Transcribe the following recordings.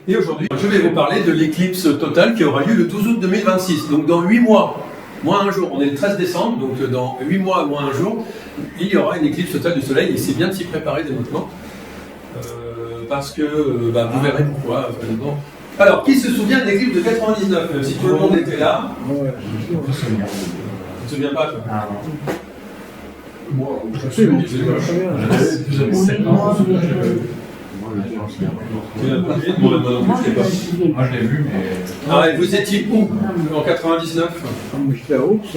Et aujourd'hui, je vais vous parler de l'éclipse totale qui aura lieu le 12 août 2026, donc dans 8 mois, moins un jour. On est le 13 décembre, donc dans 8 mois, moins un jour, il y aura une éclipse totale du Soleil, et c'est bien de s'y préparer dès maintenant, parce que vous verrez pourquoi. Alors, qui se souvient de l'éclipse de 99, même si tout le monde était là? Tu ne te souviens pas, toi? Moi, je me souviens. Moi, je l'ai vu, mais. Ah, et vous étiez où en 99? Moi, j'étais à Ops.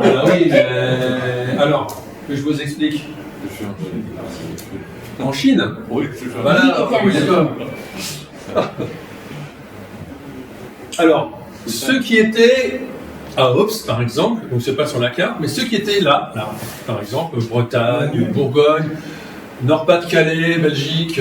Ah oui, alors, que je vous explique. En Chine? Oui, Voilà, oui, d'accord. Alors, ceux qui étaient à Ops, par exemple, donc c'est pas sur la carte, mais ceux qui étaient là, par exemple, Bretagne, Bourgogne, Nord-Pas-de-Calais, Belgique,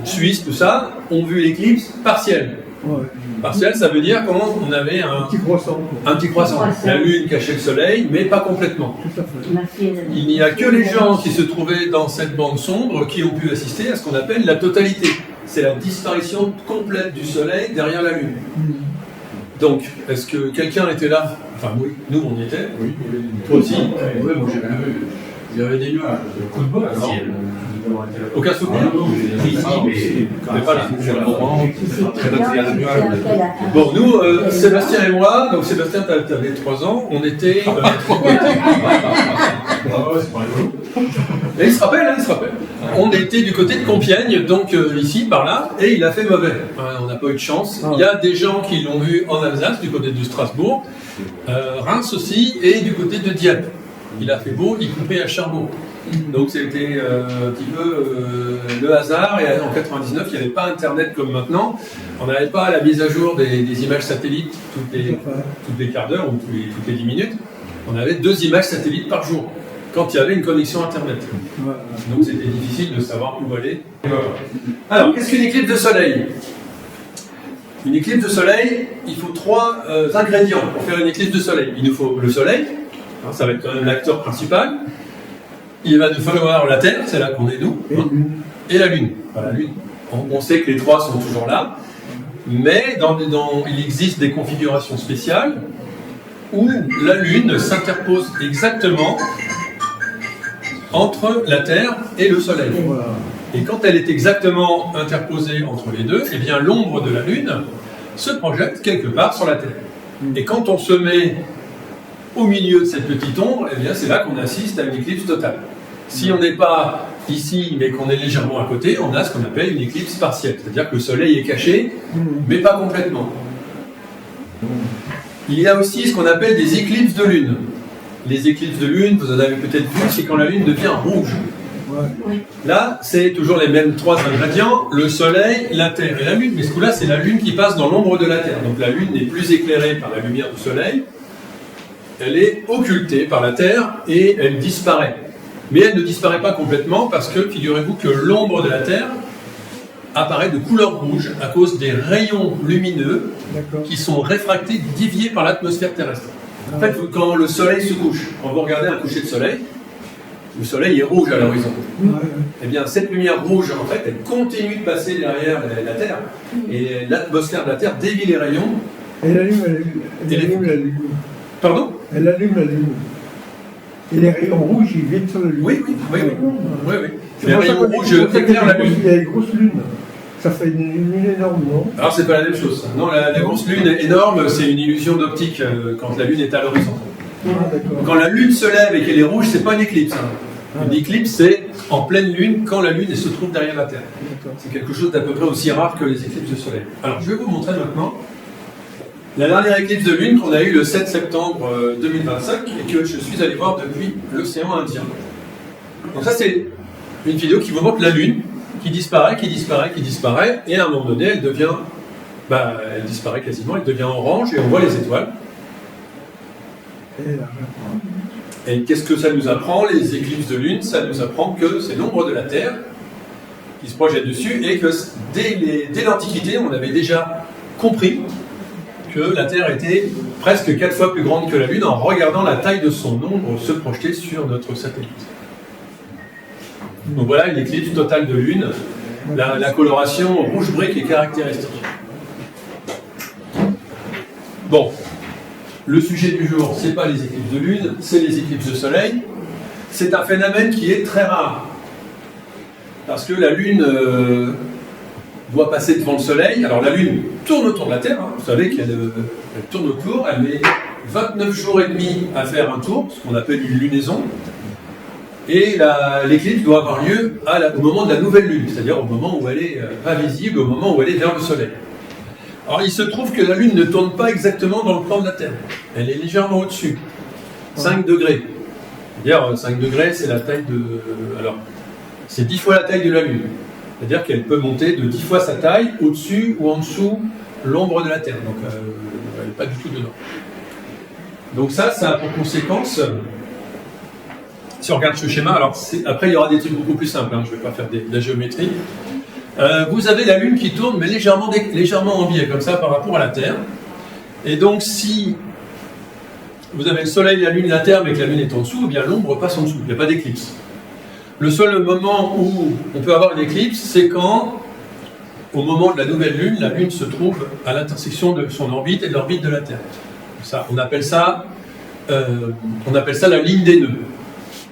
Suisse, tout ça, ont vu l'éclipse partielle. Ouais. Partielle, ça veut dire qu'on avait un Petit croissant. un petit croissant. La Lune cachait le Soleil, mais pas complètement. Tout à fait. Il n'y a que les gens qui se trouvaient dans cette bande sombre qui ont pu assister à ce qu'on appelle la totalité. C'est la disparition complète du Soleil derrière la Lune. Donc, est-ce que quelqu'un était là? Enfin, oui, nous on y était. Oui, Toi aussi. oui, moi j'ai vu. Il y avait des nuages, coup de bol, alors. Aucun souvenir? Mais pas là. C'est le moment. Il y a des nuages. Bon, nous, Sébastien et moi, donc Sébastien, t'avais 3 ans, on était... C'est pas rigolo. Et il se rappelle, hein, il se rappelle. On était du côté de Compiègne, donc ici, par là, et il a fait mauvais. On n'a pas eu de chance. Il y a des gens qui l'ont vu en Alsace, du côté de Strasbourg, Reims aussi, et du côté de Dieppe. Il a fait beau, y compris à Cherbourg. Donc c'était un petit peu le hasard, et en 99, il n'y avait pas Internet comme maintenant. On n'avait pas la mise à jour des images satellites toutes les quarts d'heure ou toutes les 10 minutes. On avait 2 images satellites par jour, quand il y avait une connexion Internet. Donc c'était difficile de savoir où aller. Alors, qu'est-ce qu'une éclipse de soleil? Une éclipse de soleil, il faut 3 ingrédients pour faire une éclipse de soleil. Il nous faut le soleil, hein, ça va être quand même l'acteur principal. Il va nous falloir la Terre, c'est là qu'on est nous, et la Lune. Enfin, la Lune. On sait que les 3 sont toujours là, mais il existe des configurations spéciales où la Lune s'interpose exactement entre la Terre et le Soleil. Et quand elle est exactement interposée entre les deux, eh bien l'ombre de la Lune se projette quelque part sur la Terre. Et quand on se met au milieu de cette petite ombre, eh bien c'est là qu'on assiste à une éclipse totale. Si on n'est pas ici, mais qu'on est légèrement à côté, on a ce qu'on appelle une éclipse partielle. C'est-à-dire que le Soleil est caché, mais pas complètement. Il y a aussi ce qu'on appelle des éclipses de Lune. Les éclipses de Lune, vous en avez peut-être vu, c'est quand la Lune devient rouge. Là, c'est toujours les mêmes 3 ingrédients, le Soleil, la Terre et la Lune. Mais ce coup-là, c'est la Lune qui passe dans l'ombre de la Terre. Donc la Lune n'est plus éclairée par la lumière du Soleil, elle est occultée par la Terre et elle disparaît. Mais elle ne disparaît pas complètement parce que, figurez-vous que l'ombre de la Terre apparaît de couleur rouge à cause des rayons lumineux qui sont réfractés, déviés par l'atmosphère terrestre. En fait, quand le Soleil se couche, quand vous regardez un coucher de Soleil, le Soleil est rouge à l'horizon. Eh bien, cette lumière rouge, en fait, elle continue de passer derrière la Terre. Et l'atmosphère de la Terre dévie les rayons. Elle allume la Lune. Pardon? Elle allume la Lune. Et les rayons rouges, ils viennent sur la Lune. Oui. Les rayons rouges éclairent la Lune. Il y a une grosse Lune. Ça fait une lune énorme, non? Alors, c'est pas la même chose. Non, la grosse Lune énorme, c'est une illusion d'optique quand la Lune est à l'horizon. Quand la Lune se lève et qu'elle est rouge, c'est pas une éclipse. Une éclipse, c'est en pleine Lune quand la Lune se trouve derrière la Terre. C'est quelque chose d'à peu près aussi rare que les éclipses de Soleil. Alors, je vais vous montrer maintenant la dernière éclipse de Lune qu'on a eue le 7 septembre 2025 et que je suis allé voir depuis l'océan Indien. Donc ça, c'est une vidéo qui vous montre la Lune qui disparaît, et à un moment donné, elle devient... elle disparaît quasiment, elle devient orange et on voit les étoiles. Et qu'est-ce que ça nous apprend, les éclipses de Lune? Ça nous apprend que c'est l'ombre de la Terre qui se projette dessus et que dès l'Antiquité, on avait déjà compris que la Terre était presque 4 fois plus grande que la Lune en regardant la taille de son ombre se projeter sur notre satellite. Donc voilà une éclipse totale de Lune. la coloration rouge brique est caractéristique. Bon, le sujet du jour, c'est pas les éclipses de lune, c'est les éclipses de soleil. C'est un phénomène qui est très rare. Parce que la lune doit passer devant le soleil. Alors la lune tourne autour de la Terre, hein. Vous savez qu'elle tourne autour, elle met 29 jours et demi à faire un tour, ce qu'on appelle une lunaison. Et l'éclipse doit avoir lieu au moment de la nouvelle lune, c'est-à-dire au moment où elle est pas visible, au moment où elle est vers le soleil. Alors il se trouve que la lune ne tourne pas exactement dans le plan de la Terre. Elle est légèrement au-dessus, 5 degrés. C'est-à-dire 5 degrés, c'est la taille de... Alors, c'est 10 fois la taille de la lune. C'est-à-dire qu'elle peut monter de 10 fois sa taille au-dessus ou en dessous l'ombre de la Terre. Donc elle n'est pas du tout dedans. Donc ça a pour conséquence... Si on regarde ce schéma, alors après il y aura des trucs beaucoup plus simples, hein, je ne vais pas faire de la géométrie. Vous avez la Lune qui tourne, mais légèrement en biais, comme ça, par rapport à la Terre. Et donc, si vous avez le Soleil, la Lune, la Terre, mais que la Lune est en dessous, eh bien l'ombre passe en dessous, il n'y a pas d'éclipse. Le seul moment où on peut avoir une éclipse, c'est quand, au moment de la nouvelle Lune, la Lune se trouve à l'intersection de son orbite et de l'orbite de la Terre. Ça, on appelle ça la ligne des nœuds.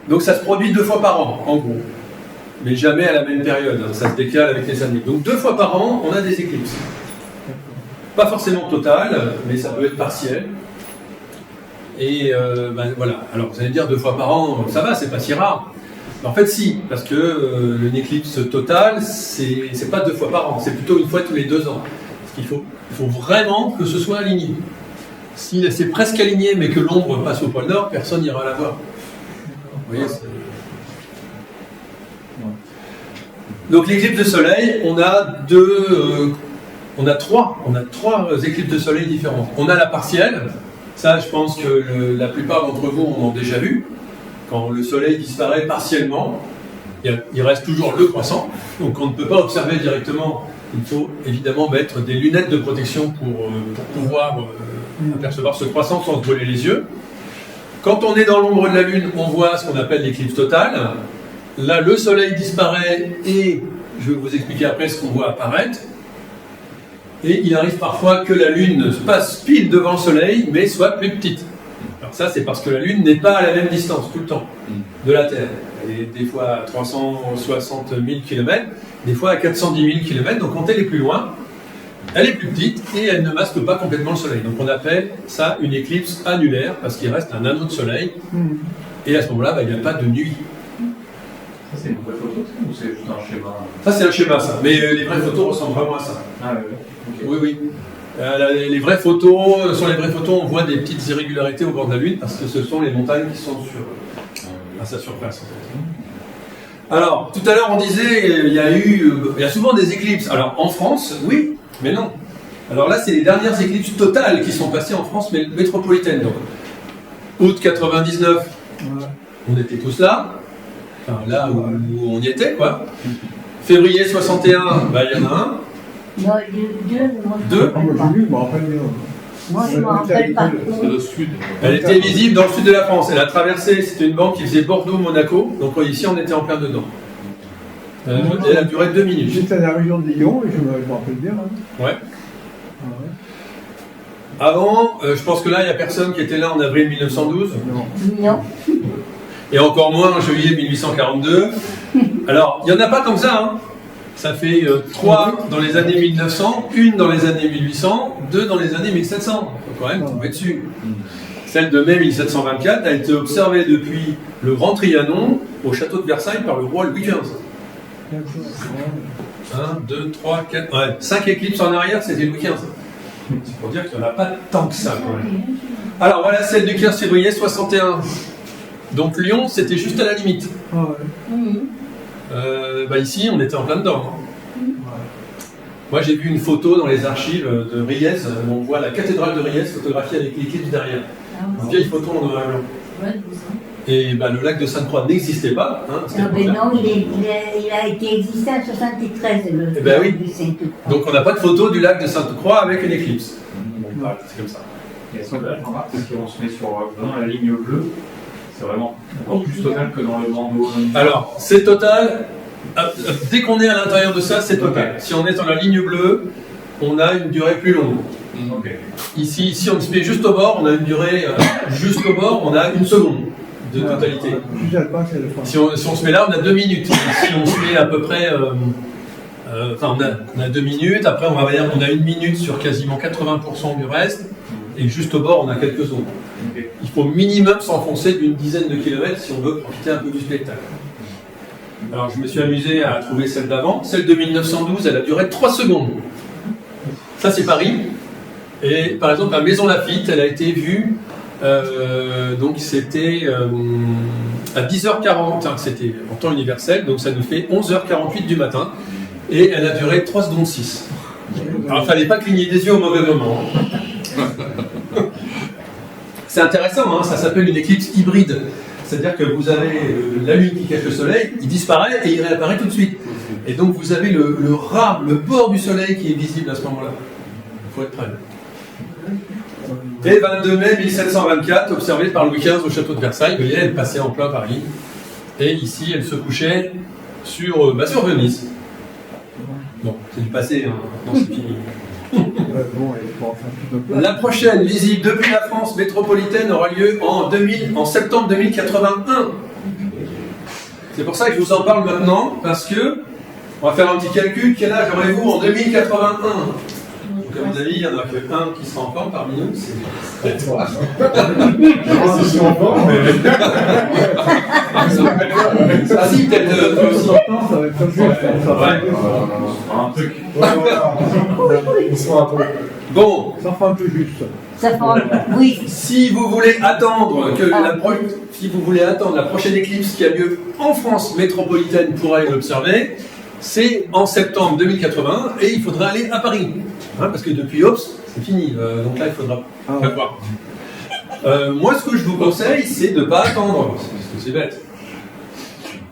Donc ça se produit 2 fois par an, en gros. Mais jamais à la même période, hein. Ça se décale avec les années. Donc 2 fois par an, on a des éclipses. Pas forcément totales, mais ça peut être partiel. Et voilà. Alors vous allez dire 2 fois par an, ça va, c'est pas si rare. En fait, si, parce que une éclipse totale, c'est pas 2 fois par an, c'est plutôt 1 fois tous les 2 ans. Parce qu'il faut vraiment que ce soit aligné. Si c'est presque aligné, mais que l'ombre passe au pôle Nord, personne n'ira la voir. Vous voyez, donc l'éclipse de soleil, on a trois éclipses de soleil différentes. On a la partielle, ça je pense que la plupart d'entre vous en ont déjà vu. Quand le soleil disparaît partiellement, il reste toujours le croissant, donc on ne peut pas observer directement. Il faut évidemment mettre des lunettes de protection pour pouvoir apercevoir ce croissant sans se brûler les yeux. Quand on est dans l'ombre de la Lune, on voit ce qu'on appelle l'éclipse totale. Là, le soleil disparaît et je vais vous expliquer après ce qu'on voit apparaître. Et il arrive parfois que la Lune passe pile devant le soleil, mais soit plus petite. Alors ça, c'est parce que la Lune n'est pas à la même distance tout le temps de la Terre. Elle est des fois à 360 000 km, des fois à 410 000 km, donc quand elle est plus loin, elle est plus petite et elle ne masque pas complètement le soleil. Donc on appelle ça une éclipse annulaire parce qu'il reste un anneau de soleil. Et à ce moment-là, il n'y a pas de nuit. Ça, c'est une vraie photo ou c'est juste un schéma? Ça, c'est un schéma, ça. Mais les vraies photos ressemblent vraiment à ça. Ah oui, okay. Oui. Les vraies photos, sur les vraies photos, on voit des petites irrégularités au bord de la Lune parce que ce sont les montagnes qui sont à sa surface. En fait. Alors, tout à l'heure, on disait il y a souvent des éclipses. Alors, en France, oui. Mais non. Alors là, c'est les dernières éclipses totales qui sont passées en France métropolitaine. Donc, août 99, on était tous là. Enfin, là où on y était, quoi. Février 61, il y en a un. Non, deux. Ah, moi j'ai vu, je me rappelle bien. Moi, je me rappelle pas. C'est le sud. Elle était visible dans le sud de la France. Elle a traversé, c'était une bande qui faisait Bordeaux-Monaco. Donc ici, on était en plein dedans. Elle a duré 2 minutes. J'étais à la région de Lyon et je me rappelle bien. Hein. Ouais. Avant, je pense que là, il n'y a personne qui était là en avril 1912. Non. Et encore moins en juillet 1842. Alors, il n'y en a pas comme ça. Hein. Ça fait 3 dans les années 1900, 1 dans les années 1800, 2 dans les années 1700. Il faut quand même tomber dessus. Celle de mai 1724 a été observée depuis le Grand Trianon au château de Versailles par le roi Louis XV. 1, 2, 3, 4, 5 éclipses en arrière, c'était Louis XV. C'est pour dire qu'il n'y en a pas tant que ça. Quand même. Alors voilà celle du 15 février 61. Donc Lyon, c'était juste à la limite. Ici, on était en plein dedans. Moi, j'ai vu une photo dans les archives de Riez, où on voit la cathédrale de Riez photographiée avec l'éclipse derrière. Une vieille photo en noir et blanc. Et le lac de Sainte-Croix n'existait pas. Hein, non, il a été existé en 73, le lac de Sainte-Croix. Donc on n'a pas de photo du lac de Sainte-Croix avec une éclipse. C'est comme ça. Et ça, la remarque, c'est qu'on se met sur la ligne bleue, c'est vraiment encore plus total que dans le bandeau. Alors, c'est total dès qu'on est à l'intérieur de ça, c'est total. Si on est dans la ligne bleue, on a une durée plus longue. Ici, si on se met juste au bord, on a une durée juste au bord, on a 1 seconde de totalité. Si on se met là, on a 2 minutes. Si on se met à peu près, on a 2 minutes. Après, on va dire qu'on a 1 minute sur quasiment 80% du reste, et juste au bord, on a quelques secondes. Il faut minimum s'enfoncer d'une dizaine de kilomètres si on veut profiter un peu du spectacle. Alors, je me suis amusé à trouver celle d'avant. Celle de 1912, elle a duré 3 secondes. Ça, c'est Paris. Et par exemple, à Maison Lafitte, elle a été vue, donc c'était à 10h40, c'était en temps universel, donc ça nous fait 11h48 du matin, et elle a duré 3 secondes 6. Alors, il ne fallait pas cligner des yeux au mauvais moment. C'est intéressant, hein, ça s'appelle une éclipse hybride. C'est-à-dire que vous avez la Lune qui cache le Soleil, il disparaît et il réapparaît tout de suite. Et donc vous avez le bord du Soleil qui est visible à ce moment-là. Il faut être prêt. Et 22 mai 1724, observé par Louis XV au château de Versailles. Vous voyez, elle passait en plein Paris. Et ici, elle se couchait sur Venise. Bon, c'est du passé, hein. Non, c'est fini. La prochaine visite depuis la France métropolitaine aura lieu en septembre 2081. C'est pour ça que je vous en parle maintenant, parce que on va faire un petit calcul. Quel âge aurez-vous en 2081? Donc, à mon avis, il n'y en a que un qui sera en forme parmi nous, c'est toi. Ah si, peut-être ça va être comme ça. Un truc. Bon. Ça fera un peu juste. Ça fera, oui. Si vous voulez attendre la prochaine éclipse qui a lieu en France métropolitaine pour aller l'observer, c'est en septembre 2080 et il faudra aller à Paris. Hein, parce que depuis Ops, c'est fini. Donc là, il faudra voir. Moi, ce que je vous conseille, c'est de ne pas attendre. Parce que c'est bête.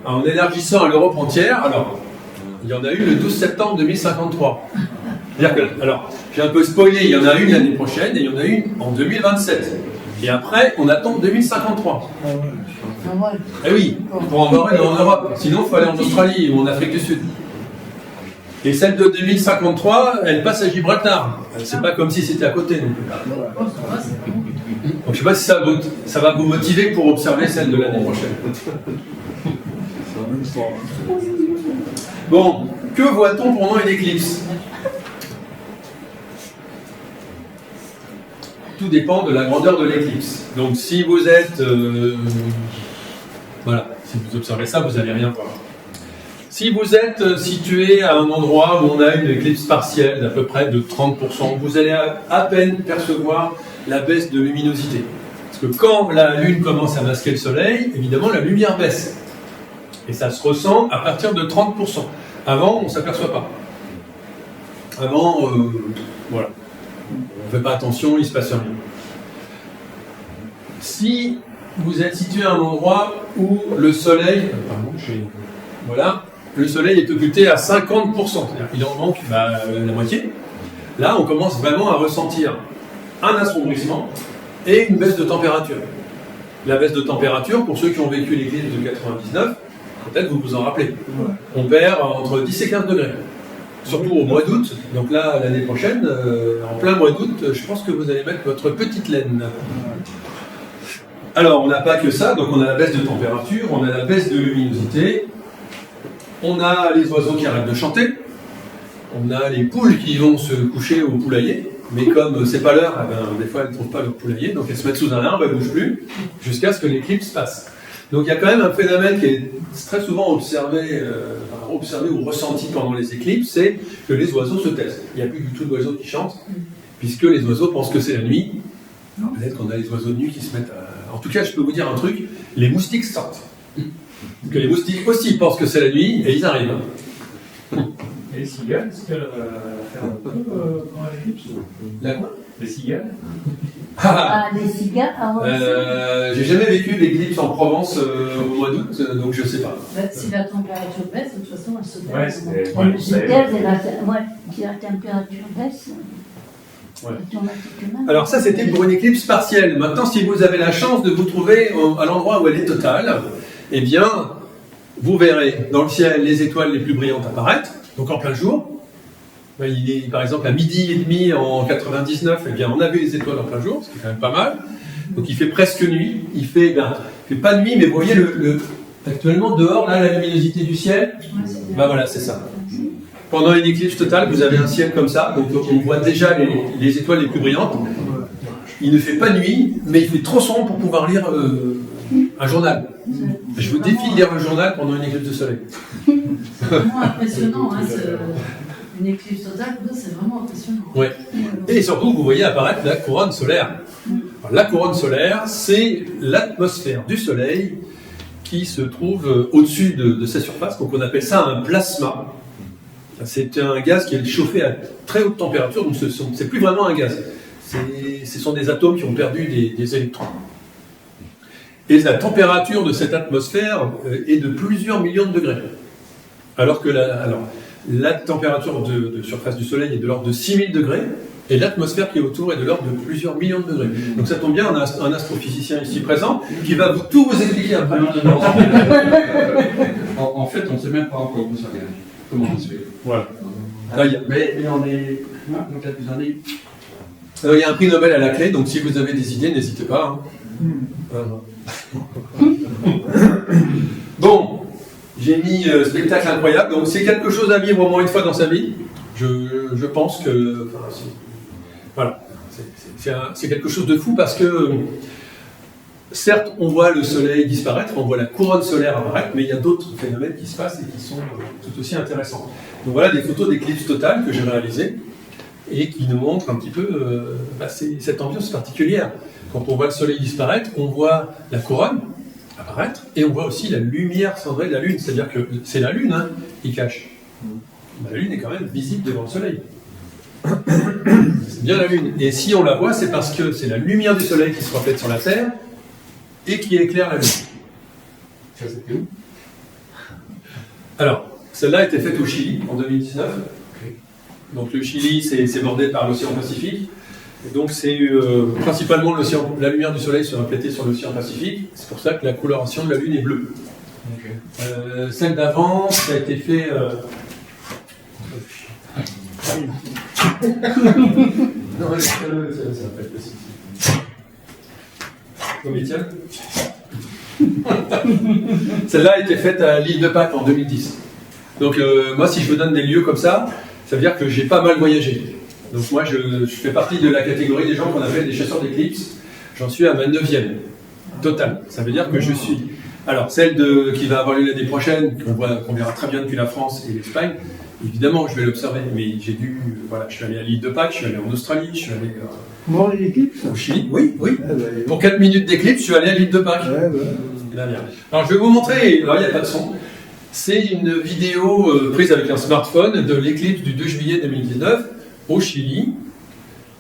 En élargissant à l'Europe entière, alors, il y en a eu le 12 septembre 2053. Alors, j'ai un peu spoilé, il y en a une l'année prochaine et il y en a une en 2027. Et après, on attend 2053. Eh oui, pour en voir une en Europe. Sinon, il faut aller en Australie ou en Afrique du Sud. Et celle de 2053, elle passe à Gibraltar. C'est pas comme si c'était à côté non plus. Donc, je ne sais pas si ça va vous motiver pour observer celle de l'année prochaine. Bon, que voit-on pendant une éclipse? Tout dépend de la grandeur de l'éclipse. Donc si vous êtes... voilà, si vous observez ça, vous n'allez rien voir. Si vous êtes situé à un endroit où on a une éclipse partielle d'à peu près de 30%, vous allez à peine percevoir la baisse de luminosité. Parce que quand la Lune commence à masquer le Soleil, évidemment la lumière baisse. Et ça se ressent à partir de 30%. Avant, on ne s'aperçoit pas. Avant, voilà. On ne fait pas attention, il ne se passe rien. Si vous êtes situé à un endroit où le Soleil... Voilà. Le Soleil est occulté à 50%. C'est-à-dire qu'il en manque la moitié. Là, on commence vraiment à ressentir un assombrissement et une baisse de température. La baisse de température, pour ceux qui ont vécu l'éclipse de 99, peut-être vous vous en rappelez. On perd entre 10 et 15 degrés. Surtout au mois d'août. Donc là, l'année prochaine, en plein mois d'août, je pense que vous allez mettre votre petite laine. Alors, on n'a pas que ça. Donc on a la baisse de température, on a la baisse de luminosité, on a les oiseaux qui arrêtent de chanter, on a les poules qui vont se coucher au poulailler. Mais comme c'est pas l'heure, des fois elles ne trouvent pas leur poulailler, donc elles se mettent sous un arbre, elles ne bougent plus, jusqu'à ce que l'éclipse passe. Donc il y a quand même un phénomène qui est très souvent observé ou ressenti pendant les éclipses, c'est que les oiseaux se taisent. Il n'y a plus du tout d'oiseaux qui chantent, puisque les oiseaux pensent que c'est la nuit. Peut-être qu'on a les oiseaux de nuit qui se mettent à... En tout cas, je peux vous dire un truc, les moustiques sortent. Que les moustiques aussi pensent que c'est la nuit, et ils arrivent. Et les cigales, est-ce qu'elles faire un peu pendant l'éclipse? La quoi? Les cigales? Les cigales, j'ai jamais vécu d'éclipse en Provence au mois d'août, donc je sais pas. Si la température baisse, de toute façon, elle se baisse. si la température baisse, automatiquement. Alors ça, c'était pour une éclipse partielle. Maintenant, si vous avez la chance de vous trouver à l'endroit où elle est totale, eh bien, vous verrez dans le ciel les étoiles les plus brillantes apparaître, donc en plein jour. Il est par exemple à midi et demi en 99, eh bien on a vu les étoiles en plein jour, ce qui est quand même pas mal. Donc il fait presque nuit, il fait pas nuit, mais vous voyez actuellement dehors, là, la luminosité du ciel, voilà, c'est ça. Pendant une éclipse totale, vous avez un ciel comme ça, donc on voit déjà les étoiles les plus brillantes. Il ne fait pas nuit, mais il fait trop sombre pour pouvoir lire un journal. Je vous défie de lire un journal pendant une éclipse de soleil. C'est vraiment impressionnant, hein, une éclipse totale, c'est vraiment impressionnant. Ouais. Et surtout, vous voyez apparaître la couronne solaire. Alors, la couronne solaire, c'est l'atmosphère du Soleil qui se trouve au-dessus de sa surface. Donc on appelle ça un plasma. C'est un gaz qui est chauffé à très haute température, donc c'est plus vraiment un gaz. Ce sont des atomes qui ont perdu des électrons. Et la température de cette atmosphère est de plusieurs millions de degrés. Alors que la température de surface du Soleil est de l'ordre de 6000 degrés, et l'atmosphère qui est autour est de l'ordre de plusieurs millions de degrés. Donc ça tombe bien, on a un astrophysicien ici présent qui va tout vous expliquer après. En fait, on ne sait même pas encore où ça vient. Comment on se fait. Voilà. Mais on est dans quelques années. Il y a un prix Nobel à la clé, donc si vous avez des idées, n'hésitez pas. Bon, j'ai mis spectacle incroyable, donc c'est quelque chose à vivre au moins une fois dans sa vie. Je pense que... Voilà, c'est quelque chose de fou parce que, certes, on voit le soleil disparaître, on voit la couronne solaire apparaître, mais il y a d'autres phénomènes qui se passent et qui sont tout aussi intéressants. Donc voilà des photos d'éclipse totale que j'ai réalisées et qui nous montrent un petit peu cette ambiance particulière. Quand on voit le soleil disparaître, on voit la couronne apparaître et on voit aussi la lumière cendrée de la Lune, c'est-à-dire que c'est la Lune qui cache. La Lune est quand même visible devant le soleil. C'est bien la Lune. Et si on la voit, c'est parce que c'est la lumière du soleil qui se reflète sur la Terre et qui éclaire la Lune. Ça, c'était où? Alors, celle-là a été faite au Chili en 2019. Donc le Chili, c'est bordé par l'océan Pacifique. Et donc c'est principalement la lumière du soleil se reflétait sur l'océan Pacifique. C'est pour ça que la coloration de la Lune est bleue. Celle d'avant, ça a été fait... Non, ça va être possible. Combien tiens. Celle-là a été faite à l'île de Pâques en 2010. Donc moi, si je vous donne des lieux comme ça, ça veut dire que j'ai pas mal voyagé. Donc moi, je fais partie de la catégorie des gens qu'on appelle des chasseurs d'éclipses. J'en suis à ma 9e totale. Ça veut dire que je suis... Alors, celle qui va avoir lieu l'année prochaine, qu'on verra très bien depuis la France et l'Espagne, évidemment, je vais l'observer, mais je suis allé à l'île de Pâques, je suis allé en Australie, je suis allé Mort l'éclipse au Chili, oui. Pour 4 minutes d'éclipse, je suis allé à l'île de Pâques. Alors, je vais vous montrer, alors il n'y a pas de son, c'est une vidéo prise avec un smartphone de l'éclipse du 2 juillet 2019 au Chili.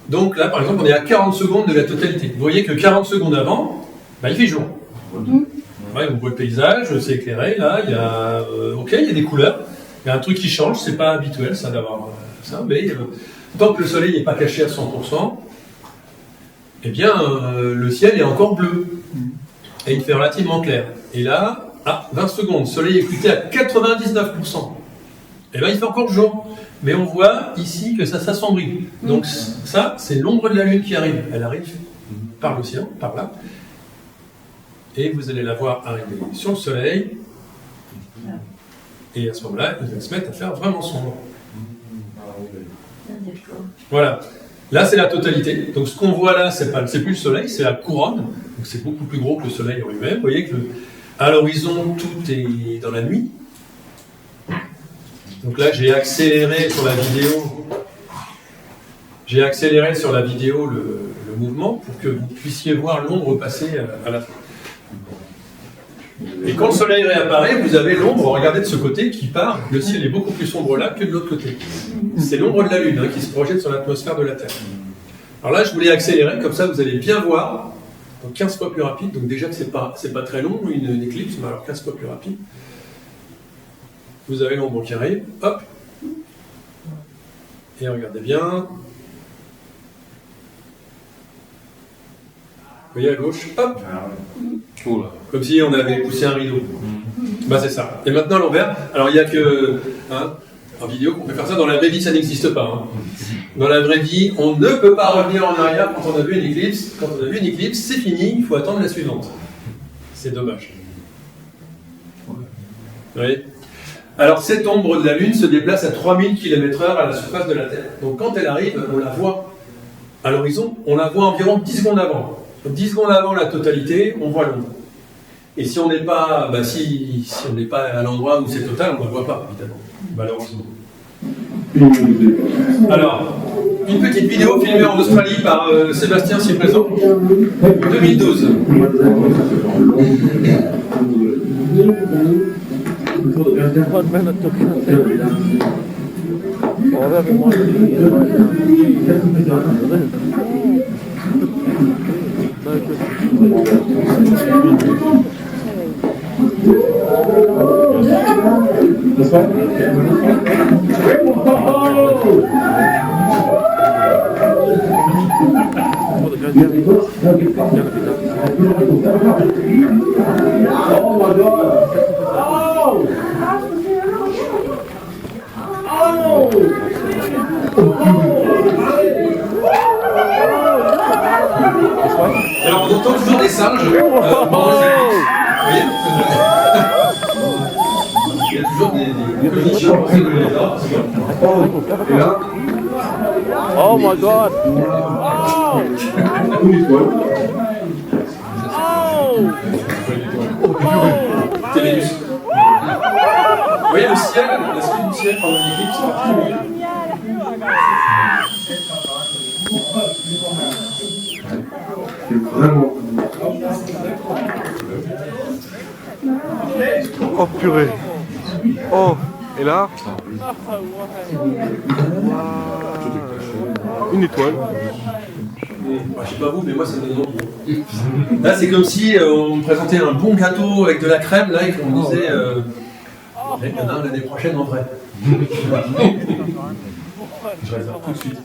Donc là, par exemple, on est à 40 secondes de la totalité. Vous voyez que 40 secondes avant, il fait jour. Ouais, on voit le paysage, c'est éclairé, là, il y a des couleurs. Il y a un truc qui change, c'est pas habituel ça d'avoir ça, mais tant que le soleil n'est pas caché à 100%, eh bien le ciel est encore bleu. Et il fait relativement clair. Et là, 20 secondes, le soleil est occulté à 99%. Et bien il fait encore jour. Mais on voit ici que ça s'assombrit. Donc ça, c'est l'ombre de la Lune qui arrive. Elle arrive par l'océan, par là. Et vous allez la voir arriver sur le soleil. Et à ce moment-là, elle va se mettre à faire vraiment sombre. Voilà. Là, c'est la totalité. Donc, ce qu'on voit là, c'est plus le soleil, c'est la couronne. Donc, c'est beaucoup plus gros que le soleil en lui-même. Vous voyez que à l'horizon, tout est dans la nuit. Donc là, j'ai accéléré sur la vidéo le mouvement pour que vous puissiez voir l'ombre passer à la fin. Et quand le soleil réapparaît, vous avez l'ombre, regardez de ce côté, qui part. Le ciel est beaucoup plus sombre là que de l'autre côté. C'est l'ombre de la Lune qui se projette sur l'atmosphère de la Terre. Alors là, je voulais accélérer, comme ça vous allez bien voir. Donc 15 fois plus rapide, donc déjà que c'est pas très long, une éclipse, mais alors 15 fois plus rapide. Vous avez l'ombre qui arrive, hop. Et regardez bien. Vous voyez à gauche, hop. Comme si on avait poussé un rideau. Bah c'est ça. Et maintenant l'envers. Alors il n'y a que en vidéo qu'on peut faire ça. Dans la vraie vie, ça n'existe pas. Hein. Dans la vraie vie, on ne peut pas revenir en arrière quand on a vu une éclipse. Quand on a vu une éclipse, c'est fini. Il faut attendre la suivante. C'est dommage. Vous voyez ? Alors cette ombre de la Lune se déplace à 3000 km/h à la surface de la Terre. Donc quand elle arrive, on la voit à l'horizon. On la voit environ 10 secondes avant. 10 secondes avant la totalité, on voit l'ombre. Et si on n'est pas, si on n'est pas à l'endroit où c'est total, on ne la voit pas, évidemment, malheureusement. Alors, une petite vidéo filmée en Australie par Sébastien, si présent, 2012. Alors on entend toujours des singes. Il y a toujours des communications. Et là. Oh my god! Téléus. Vous voyez le ciel, l'aspect du ciel pendant l'éclipse, c'est particulier. Oh purée! Oh! Et là? Une étoile. Je sais pas vous, mais moi ça me donne envie. Là c'est comme si on me présentait un bon gâteau avec de la crème, là, et qu'on me disait il y en a un l'année prochaine en vrai. Je réserve tout de suite.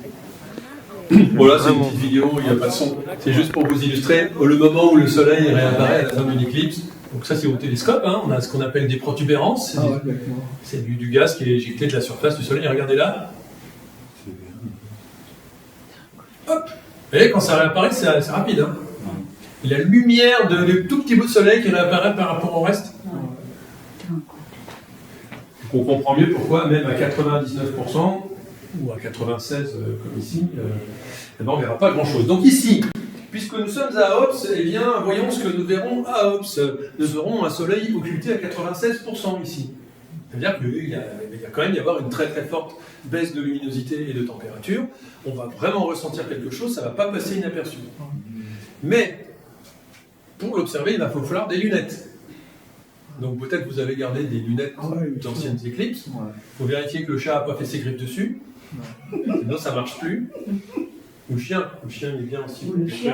Bon là c'est une petite vidéo, il n'y a pas de son. C'est juste pour vous illustrer le moment où le soleil réapparaît à la fin d'une éclipse. Donc ça c'est au télescope, hein. On a ce qu'on appelle des protubérances. C'est du gaz qui est éjecté de la surface du soleil. Regardez là. Hop. Vous voyez, quand ça réapparaît, c'est rapide. Hein. La lumière de tout petit bout de soleil qui réapparaît par rapport au reste. On comprend mieux pourquoi, même à 99%, ou à 96% comme ici, on ne verra pas grand-chose. Donc ici, puisque nous sommes à Ops, eh bien, voyons ce que nous verrons à Ops. Nous aurons un soleil occulté à 96% ici. C'est-à-dire qu'il va quand même y avoir une très très forte baisse de luminosité et de température. On va vraiment ressentir quelque chose, ça ne va pas passer inaperçu. Mais, pour l'observer, il va falloir des lunettes. Donc peut-être vous avez gardé des lunettes d'anciennes éclipses. Il faut vérifier que le chat n'a pas fait ses griffes dessus. Sinon ça ne marche plus. Ou le chien est bien aussi. Le chien,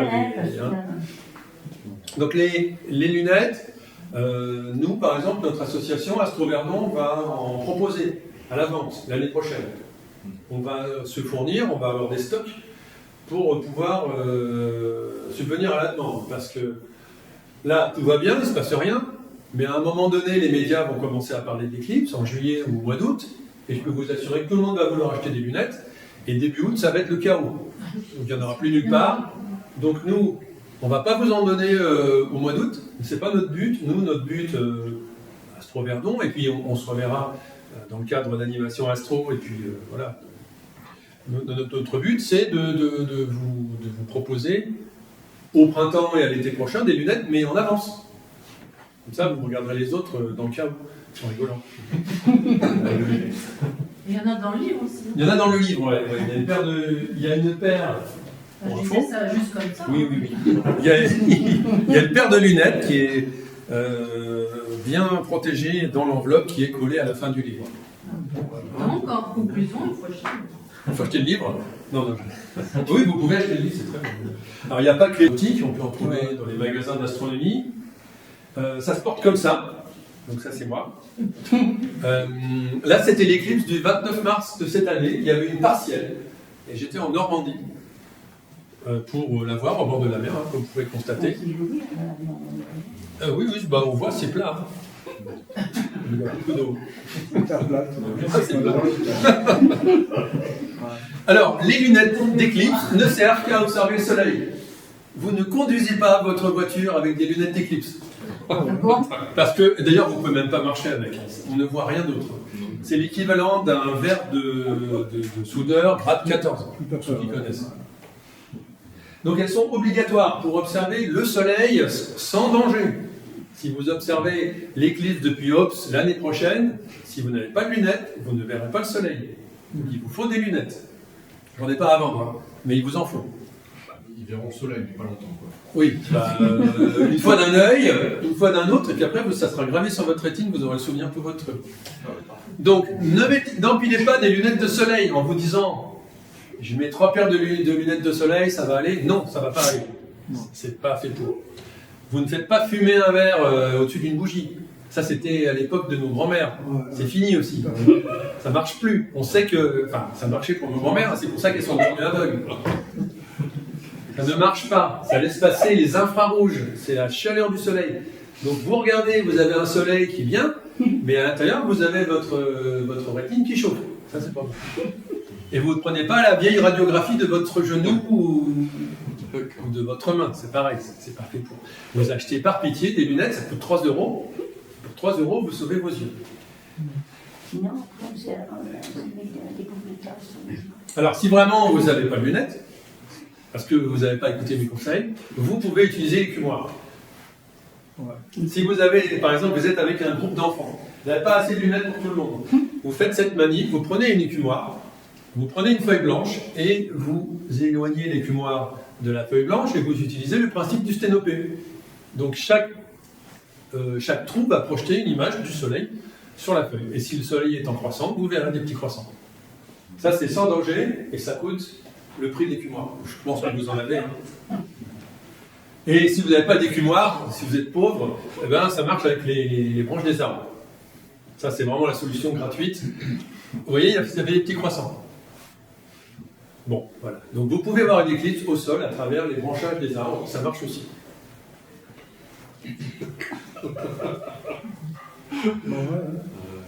donc les lunettes, nous par exemple, notre association Astro-Verdon va en proposer à la vente l'année prochaine. On va se fournir, on va avoir des stocks pour pouvoir subvenir à la demande. Parce que là, tout va bien, il ne se passe rien. Mais à un moment donné, les médias vont commencer à parler d'éclipse en juillet ou au mois d'août, et je peux vous assurer que tout le monde va vouloir acheter des lunettes, et début août, ça va être le chaos. Donc il n'y en aura plus nulle part. Donc nous, on ne va pas vous en donner au mois d'août, ce n'est pas notre but. Nous, notre but, Astro-Verdon, et puis on se reverra dans le cadre d'animation Astro, et puis voilà. Notre but, c'est de vous proposer au printemps et à l'été prochain des lunettes, mais en avance. Comme ça, vous regarderez les autres dans le cas où, en rigolant. Il y en a dans le livre aussi. Il y en a dans le livre, ouais. Il y a une paire. Je disais ça juste comme ça. Oui. Il y a une paire de lunettes qui est bien protégée dans l'enveloppe qui est collée à la fin du livre. Donc, en conclusion, il faut acheter. Il faut acheter le livre. Non. Oui, vous pouvez acheter le livre, c'est très bien. Alors, il n'y a pas que les boutiques, on peut en trouver dans les magasins d'astronomie. Ça se porte comme ça. Donc ça, c'est moi. Là, c'était l'éclipse du 29 mars de cette année. Il y avait une partielle. Et j'étais en Normandie pour la voir, au bord de la mer, hein, comme vous pouvez le constater. Oui, on voit, c'est plat. Hein. Il y a beaucoup d'eau. Terre plate. Ah, c'est plat. Alors, les lunettes d'éclipse ne servent qu'à observer le soleil. Vous ne conduisez pas votre voiture avec des lunettes d'éclipse. Parce que, d'ailleurs, vous ne pouvez même pas marcher avec. On ne voit rien d'autre. C'est l'équivalent d'un verre de soudeur grade 14, pour ceux qui connaissent. Donc elles sont obligatoires pour observer le soleil sans danger. Si vous observez l'éclipse depuis Ops l'année prochaine, si vous n'avez pas de lunettes, vous ne verrez pas le soleil. Donc il vous faut des lunettes. J'en ai pas à vendre, hein, mais il vous en faut. Ils verront le soleil, mais pas longtemps, quoi. Oui, une fois d'un œil, une fois d'un autre, et puis après ça sera gravé sur votre rétine, vous aurez le souvenir tout votre truc. Donc n'empilez pas des lunettes de soleil en vous disant je mets 3 paires de lunettes de soleil, ça va aller. Non, ça va pas aller. C'est pas fait pour. Vous ne faites pas fumer un verre au-dessus d'une bougie. Ça, c'était à l'époque de nos grands-mères. C'est fini aussi. Ça marche plus. On sait que... Enfin, ça marchait pour nos grands-mères, c'est pour ça qu'elles sont devenues aveugles. Ça ne marche pas. Ça laisse passer les infrarouges. C'est la chaleur du soleil. Donc, vous regardez, vous avez un soleil qui vient, mais à l'intérieur, vous avez votre rétine qui chauffe. Ça, c'est pas bon. Et vous ne prenez pas la vieille radiographie de votre genou ou de votre main. C'est pareil, c'est pas fait pour. Vous achetez par pitié des lunettes, ça coûte 3 €. Pour 3 €, vous sauvez vos yeux. Sinon, comme c'est des publications. Alors, si vraiment vous n'avez pas de lunettes, parce que vous n'avez pas écouté mes conseils, vous pouvez utiliser l'écumoire. Si vous avez, par exemple, vous êtes avec un groupe d'enfants, vous n'avez pas assez de lunettes pour tout le monde, vous faites cette manip, vous prenez une écumoire, vous prenez une feuille blanche et vous éloignez l'écumoire de la feuille blanche et vous utilisez le principe du sténopé. Donc chaque trou va projeter une image du soleil sur la feuille. Et si le soleil est en croissant, vous verrez des petits croissants. Ça, c'est sans danger et ça coûte le prix de l'écumoire. Je pense que vous en avez. Hein. Et si vous n'avez pas d'écumoire, si vous êtes pauvre, eh ben, ça marche avec les branches des arbres. Ça, c'est vraiment la solution gratuite. Vous voyez, vous avez des petits croissants. Bon, voilà. Donc vous pouvez voir une éclipse au sol à travers les branchages des arbres. Ça marche aussi.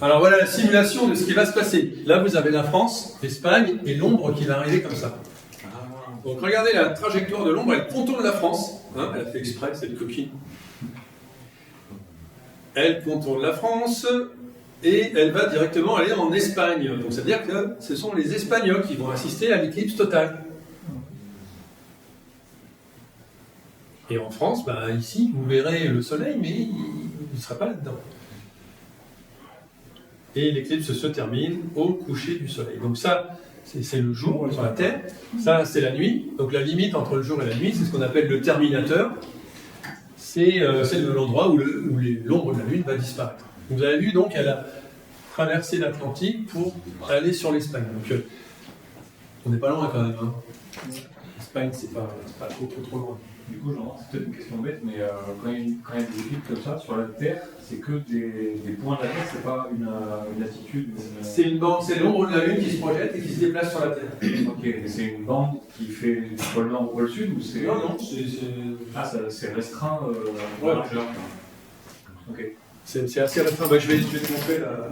Alors voilà la simulation de ce qui va se passer. Là, vous avez la France, l'Espagne et l'ombre qui va arriver comme ça. Donc regardez la trajectoire de l'ombre, elle contourne la France. Hein, elle a fait exprès, cette coquine. Elle contourne la France et elle va directement aller en Espagne. Donc ça veut dire que ce sont les Espagnols qui vont assister à l'éclipse totale. Et en France, ben, ici, vous verrez le soleil, mais il ne sera pas là-dedans. Et l'éclipse se termine au coucher du soleil. Donc ça, c'est le jour sur la Terre. Ça, c'est la nuit. Donc la limite entre le jour et la nuit, c'est ce qu'on appelle le terminateur. C'est l'endroit où l'ombre de la Lune va disparaître. Vous avez vu, donc, elle a traversé l'Atlantique pour aller sur l'Espagne. Donc, on n'est pas loin quand même. Hein. L'Espagne, c'est pas trop loin. Du coup, c'est peut-être une question bête, mais quand il y a des éclipses comme ça, sur la Terre, c'est que des points de la Terre, c'est pas une latitude. C'est une bande, c'est l'ombre de la Lune qui se projette et qui se déplace sur la Terre. Ok, et c'est une bande qui fait du pôle Nord au pôle Sud ou c'est... Non, c'est restreint ouais. largeur. Ok. C'est assez restreint. Bah, je vais te montrer là.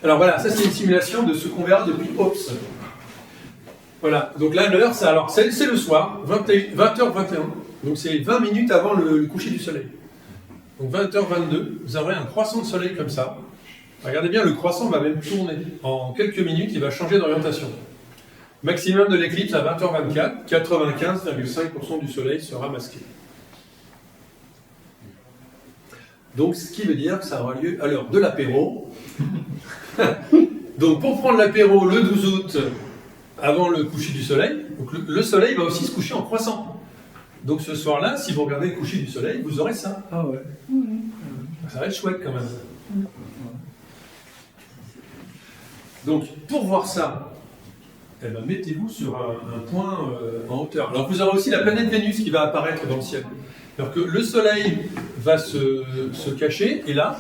Alors voilà, ça c'est une simulation de ce qu'on verra depuis Ops. Voilà, donc là l'heure, c'est le soir, 20h21, donc c'est 20 minutes avant le coucher du soleil. Donc 20h22, vous aurez un croissant de soleil comme ça. Regardez bien, le croissant va même tourner. En quelques minutes, il va changer d'orientation. Maximum de l'éclipse à 20h24, 95,5% du soleil sera masqué. Donc ce qui veut dire que ça aura lieu à l'heure de l'apéro. Donc pour prendre l'apéro le 12 août, avant le coucher du soleil, donc le soleil va aussi se coucher en croissant. Donc ce soir-là, si vous regardez le coucher du soleil, vous aurez ça. Ah ouais. Ça va être chouette quand même. Donc pour voir ça, eh ben, mettez-vous sur un point en hauteur. Alors vous aurez aussi la planète Vénus qui va apparaître dans le ciel. Alors que le soleil va se cacher, et là,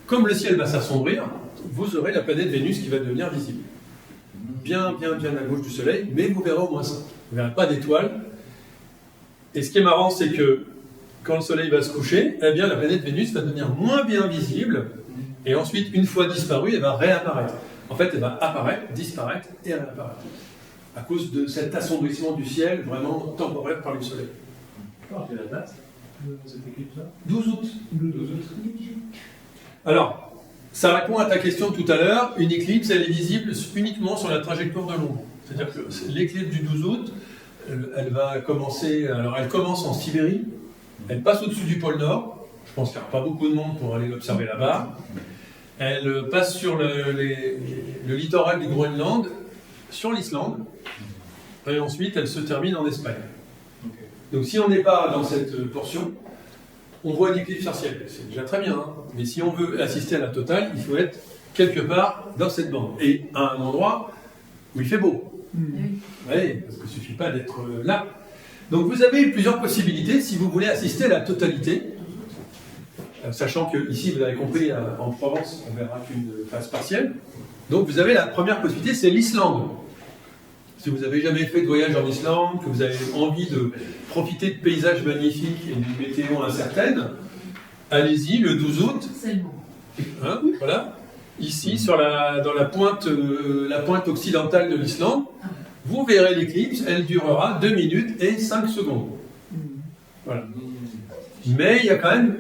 comme le ciel va s'assombrir, vous aurez la planète Vénus qui va devenir visible. Bien à gauche du soleil, mais vous verrez au moins ça. vous ne verrez pas d'étoiles. Et ce qui est marrant, c'est que quand le Soleil va se coucher, eh bien, la planète Vénus va devenir moins bien visible, et ensuite, une fois disparue, elle va réapparaître. En fait, elle va apparaître, disparaître et réapparaître, à cause de cet assombrissement du ciel vraiment temporaire par le Soleil. C'est la date de cette éclipse-là 12 août. 12 août. Alors, ça répond à ta question tout à l'heure. Une éclipse, elle est visible uniquement sur la trajectoire de l'ombre. C'est-à-dire que l'éclipse du 12 août, elle va commencer. Alors, elle commence en Sibérie, elle passe au-dessus du pôle Nord. Je pense qu'il n'y a pas beaucoup de monde pour aller l'observer là-bas. Elle passe sur le littoral du Groenland, sur l'Islande, et ensuite elle se termine en Espagne. Okay. Donc, si on n'est pas dans cette portion, on voit une éclipse partielle, c'est déjà très bien, hein. Mais si on veut assister à la totale, il faut être quelque part dans cette bande, et à un endroit où il fait beau. Oui, parce qu'il ne suffit pas d'être là. Donc vous avez plusieurs possibilités si vous voulez assister à la totalité, sachant que ici, vous l'avez compris, en Provence, on verra qu'une phase partielle. Donc vous avez la première possibilité, c'est l'Islande. Si vous n'avez jamais fait de voyage en Islande, que vous avez envie de profiter de paysages magnifiques et d'une météo incertaine, allez-y le 12 août. Hein, voilà. Ici, dans la pointe occidentale de l'Islande, vous verrez l'éclipse, elle durera 2 minutes et 5 secondes. Voilà. Mais il y a quand même...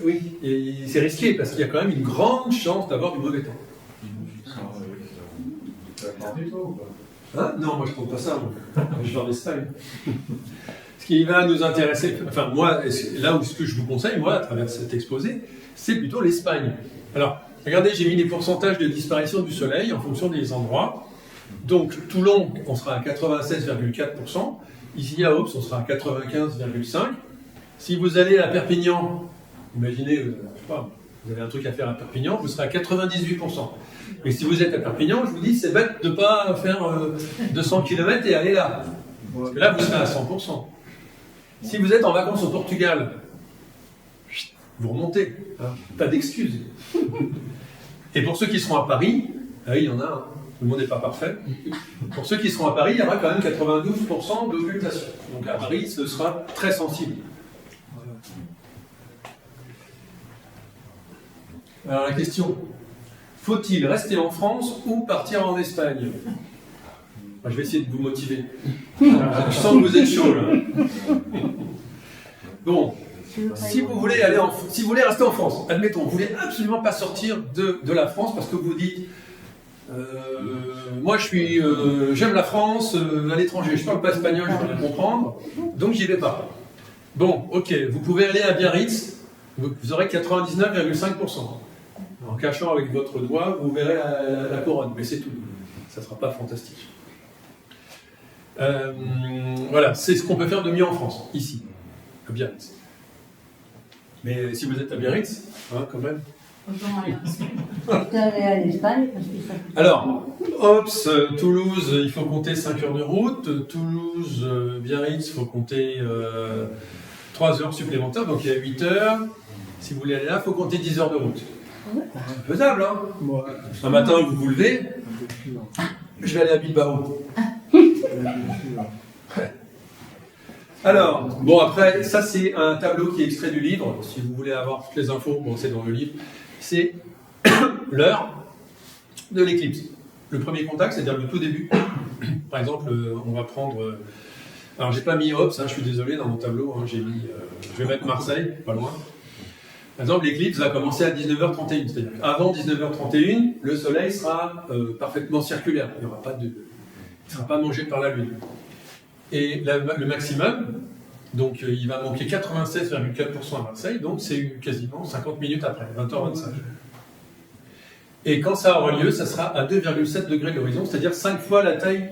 Oui, c'est risqué parce qu'il y a quand même une grande chance d'avoir du mauvais temps. Hein? Non, moi je ne compte pas ça, moi. Je vais en Espagne. Ce qui va nous intéresser, enfin moi, là où ce que je vous conseille, moi, à travers cet exposé, c'est plutôt l'Espagne. Alors, regardez, j'ai mis les pourcentages de disparition du Soleil en fonction des endroits. Donc, Toulon, on sera à 96,4%. Ici, à Aubes, on sera à 95,5%. Si vous allez à Perpignan, imaginez, je sais pas, vous avez un truc à faire à Perpignan, vous serez à 98%. Mais si vous êtes à Perpignan, je vous dis, c'est bête de ne pas faire 200 km et aller là. Parce que là, vous serez à 100%. Si vous êtes en vacances au Portugal, vous remontez. Hein, pas d'excuses. Et pour ceux qui seront à Paris, il y en a, hein, tout le monde n'est pas parfait. Pour ceux qui seront à Paris, il y aura quand même 92% d'occultation. Donc à Paris, ce sera très sensible. Alors la question, faut-il rester en France ou partir en Espagne? Je vais essayer de vous motiver. Je sens que vous êtes chaud là. Bon, si vous voulez rester en France, admettons, vous voulez absolument pas sortir de la France parce que vous dites moi j'aime la France à l'étranger, je parle pas espagnol, je peux rien comprendre, donc j'y vais pas. Bon, ok, vous pouvez aller à Biarritz, vous aurez 99,5%. En cachant avec votre doigt, vous verrez la couronne, mais c'est tout. Ça ne sera pas fantastique. Voilà, c'est ce qu'on peut faire de mieux en France, ici, à Biarritz. Mais si vous êtes à Biarritz, hein, quand même. aller à l'Espagne parce que ça... Alors, Ops, Toulouse, il faut compter 5 heures de route. Toulouse, Biarritz, il faut compter 3 heures supplémentaires, donc il y a 8 heures. Si vous voulez aller là, il faut compter 10 heures de route. C'est faisable, hein? Un matin, vous vous levez, je vais aller à Bilbao. Alors, bon après, ça c'est un tableau qui est extrait du livre. Si vous voulez avoir toutes les infos, bon c'est dans le livre. C'est l'heure de l'éclipse. Le premier contact, c'est-à-dire le tout début. Par exemple, on va prendre... alors j'ai pas mis Ops, hein, je suis désolé dans mon tableau, hein, j'ai mis... je vais mettre Marseille, pas loin. Par exemple, l'éclipse va commencer à 19h31, c'est-à-dire qu'avant 19h31, le Soleil sera parfaitement circulaire. Il ne sera pas mangé par la Lune. Et le maximum, donc il va manquer 96,4% à Marseille, donc c'est quasiment 50 minutes après, 20h25. Et quand ça aura lieu, ça sera à 2,7 degrés de l'horizon, c'est-à-dire 5 fois la taille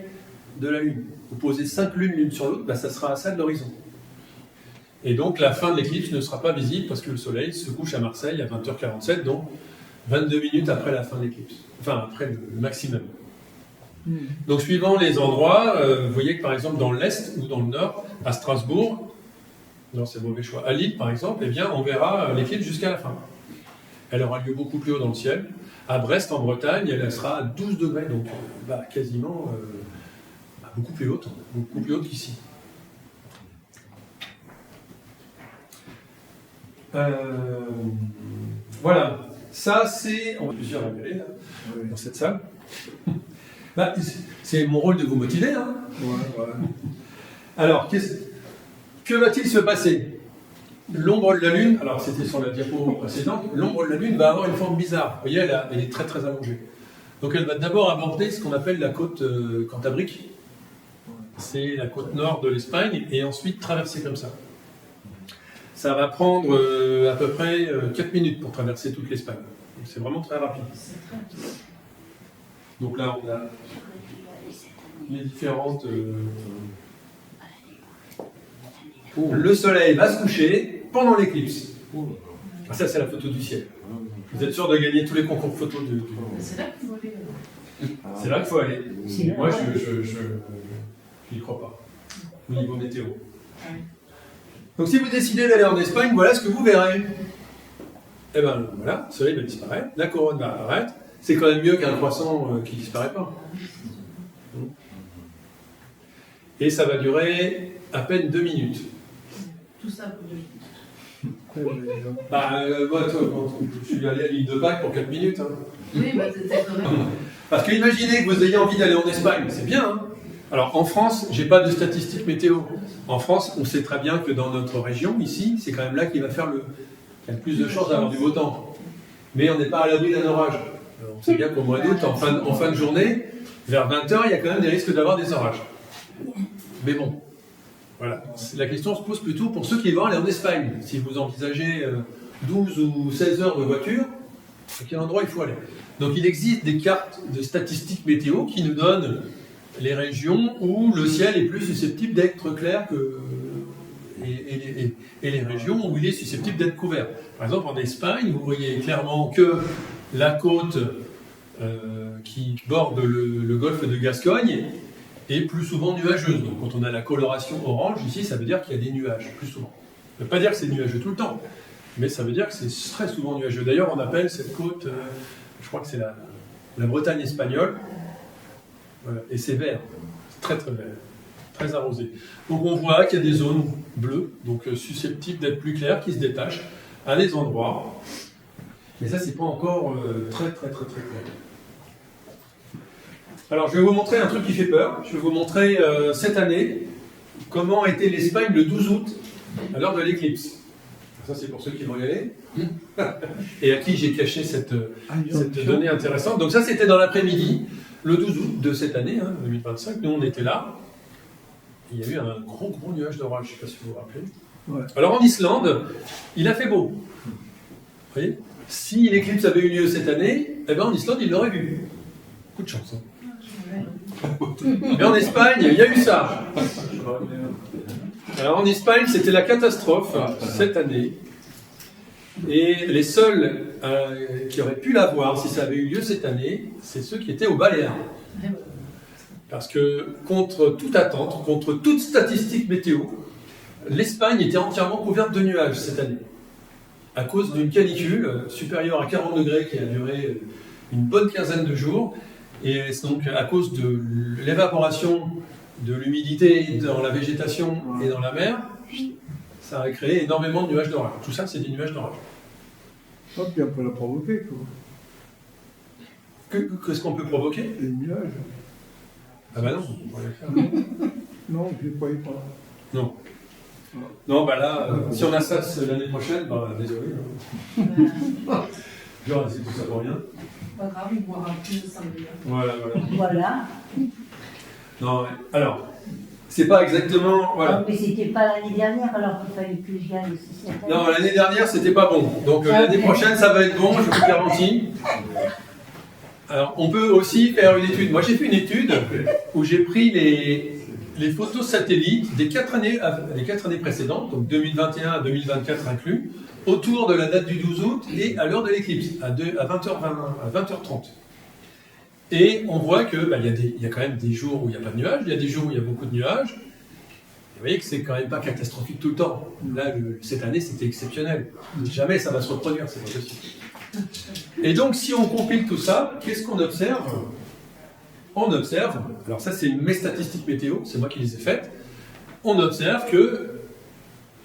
de la Lune. Vous posez 5 lunes l'une sur l'autre, ça sera à ça de l'horizon. Et donc la fin de l'éclipse ne sera pas visible parce que le Soleil se couche à Marseille à 20h47, donc 22 minutes après la fin de l'éclipse, enfin après le maximum. Donc suivant les endroits, vous voyez que par exemple dans l'Est ou dans le Nord, à Strasbourg, non c'est mauvais choix, à Lille par exemple, eh bien, on verra l'éclipse jusqu'à la fin. Elle aura lieu beaucoup plus haut dans le ciel. À Brest en Bretagne, elle sera à 12 degrés, donc quasiment beaucoup plus haute qu'ici. Voilà, ça c'est, on va plusieurs à là, dans cette salle. Bah, c'est mon rôle de vous motiver. Hein. Ouais. Alors, que va-t-il se passer? L'ombre de la Lune, alors c'était sur la diapo précédente, l'ombre de la Lune va avoir une forme bizarre. Vous voyez, elle est très très allongée. Donc elle va d'abord aborder ce qu'on appelle la côte cantabrique. C'est la côte nord de l'Espagne, et ensuite traverser comme ça. Ça va prendre à peu près 4 minutes pour traverser toute l'Espagne. Donc c'est vraiment très rapide. Donc là, on a les différentes... Le soleil va se coucher pendant l'éclipse. Ça, c'est la photo du ciel. Vous êtes sûr de gagner tous les concours photos du... C'est là qu'il faut aller. C'est là qu'il faut aller. C'est là. Moi, je n'y crois pas. Au niveau météo. Donc, si vous décidez d'aller en Espagne, voilà ce que vous verrez. Eh bien, voilà, le soleil va disparaître, la couronne va apparaître. C'est quand même mieux qu'un croissant qui ne disparaît pas. Et ça va durer à peine 2 minutes. Tout ça pour 2 minutes. Moi, je suis allé à l'île de Pâques pour 4 minutes. Hein. Oui, bah c'était quand même. Parce que imaginez que vous ayez envie d'aller en Espagne, c'est bien. Hein. Alors en France, j'ai pas de statistiques météo. En France, on sait très bien que dans notre région, ici, c'est quand même là qu'il va faire qu'il y a le plus de chances d'avoir du beau temps. Mais on n'est pas à l'abri d'un orage. On sait bien qu'au mois d'août, en fin de journée, vers 20h, il y a quand même des risques d'avoir des orages. Mais bon, voilà. La question se pose plutôt pour ceux qui vont aller en Espagne. Si vous envisagez 12 ou 16 heures de voiture, à quel endroit il faut aller? Donc il existe des cartes de statistiques météo qui nous donnent les régions où le ciel est plus susceptible d'être clair et les régions où il est susceptible d'être couvert. Par exemple, en Espagne, vous voyez clairement que la côte qui borde le golfe de Gascogne est plus souvent nuageuse. Donc quand on a la coloration orange, ici, ça veut dire qu'il y a des nuages, plus souvent. Ça ne veut pas dire que c'est nuageux tout le temps, mais ça veut dire que c'est très souvent nuageux. D'ailleurs, on appelle cette côte, je crois que c'est la Bretagne espagnole, voilà. Et c'est vert, c'est très très vert, très arrosé. Donc on voit qu'il y a des zones bleues, donc susceptibles d'être plus claires, qui se détachent à des endroits. Mais ça, c'est pas encore très clair. Alors, je vais vous montrer un truc qui fait peur. Je vais vous montrer cette année comment était l'Espagne le 12 août à l'heure de l'éclipse. Ça, c'est pour ceux qui vont y aller et à qui j'ai caché cette donnée intéressante. Donc ça, c'était dans l'après-midi, le 12 août de cette année, 2025. Nous, on était là. Il y a eu un gros nuage d'orage. Je ne sais pas si vous vous rappelez. Ouais. Alors, en Islande, il a fait beau. Vous voyez ? Si l'éclipse avait eu lieu cette année, eh ben, en Islande, il l'aurait vu. Coup de chance. Mais en Espagne, il y a eu ça. Alors en Espagne, c'était la catastrophe cette année. Et les seuls qui auraient pu la voir si ça avait eu lieu cette année, c'est ceux qui étaient aux Baléares. Parce que contre toute attente, contre toute statistique météo, l'Espagne était entièrement couverte de nuages cette année. À cause d'une canicule supérieure à 40 degrés qui a duré une bonne quinzaine de jours. Et donc, à cause de l'évaporation de l'humidité dans la végétation et dans la mer, ça a créé énormément de nuages d'orage. Tout ça, c'est des nuages d'orage. Ah, puis on peut la provoquer, quoi. Qu'est-ce qu'on peut provoquer? Les nuages. Ah bah non, on pourrait le faire. Non, je ne croyais pas. Non. Non, bah là, si on a ça l'année prochaine, bah désolé. Genre, c'est tout ça pour rien. Pas grave, il boira plus de samedi. Voilà. Voilà. Non, alors, c'est pas exactement... Voilà. Ah, mais c'était pas l'année dernière, alors qu'il fallait que j'y aille aussi cette année. Non, l'année dernière, c'était pas bon. Donc l'année prochaine, ça va être bon, je vous garantis. Alors, on peut aussi faire une étude. Moi, j'ai fait une étude où j'ai pris les photos satellites des 4 années précédentes, donc 2021 à 2024 inclus, autour de la date du 12 août et à l'heure de l'éclipse, à 20h30. Et on voit que il y a quand même des jours où il n'y a pas de nuages, il y a des jours où il y a beaucoup de nuages. Et vous voyez que c'est quand même pas catastrophique tout le temps. Là, cette année, c'était exceptionnel. Jamais ça va se reproduire, c'est pas possible. Et donc, si on compile tout ça, qu'est-ce qu'on observe? on observe, alors ça c'est mes statistiques météo, c'est moi qui les ai faites, on observe que,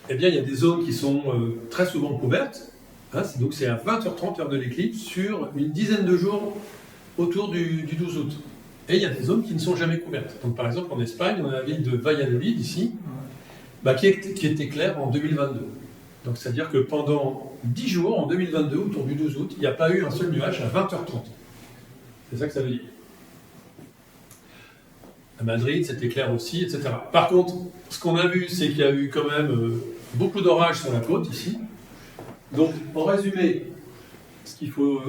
eh bien, il y a des zones qui sont très souvent couvertes, hein, donc c'est à 20h30 heure de l'éclipse sur une dizaine de jours autour du 12 août. Et il y a des zones qui ne sont jamais couvertes. Donc par exemple en Espagne, on a la ville de Valladolid ici, qui était claire en 2022. Donc c'est-à-dire que pendant 10 jours, en 2022, autour du 12 août, il n'y a pas eu un seul nuage à 20h30. C'est ça que ça veut dire. À Madrid, c'était clair aussi, etc. Par contre, ce qu'on a vu, c'est qu'il y a eu quand même beaucoup d'orages sur la côte, ici. Donc, en résumé, ce qu'il faut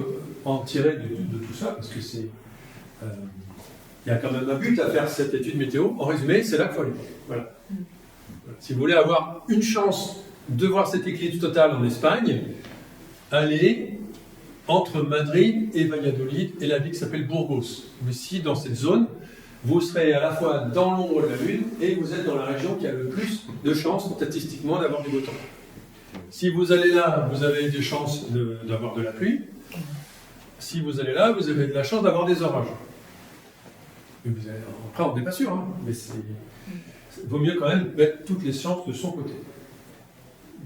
en tirer de tout ça, parce que c'est... il y a quand même un but à faire cette étude météo. En résumé, c'est là qu'il faut aller. Voilà. Si vous voulez avoir une chance de voir cette éclipse totale en Espagne, allez entre Madrid et Valladolid et la ville qui s'appelle Burgos. Ici, dans cette zone, vous serez à la fois dans l'ombre de la Lune et vous êtes dans la région qui a le plus de chances statistiquement d'avoir du beau temps. Si vous allez là, vous avez des chances d'avoir de la pluie. Si vous allez là, vous avez de la chance d'avoir des orages. Après, on n'est pas sûr, hein, mais il vaut mieux quand même mettre toutes les chances de son côté.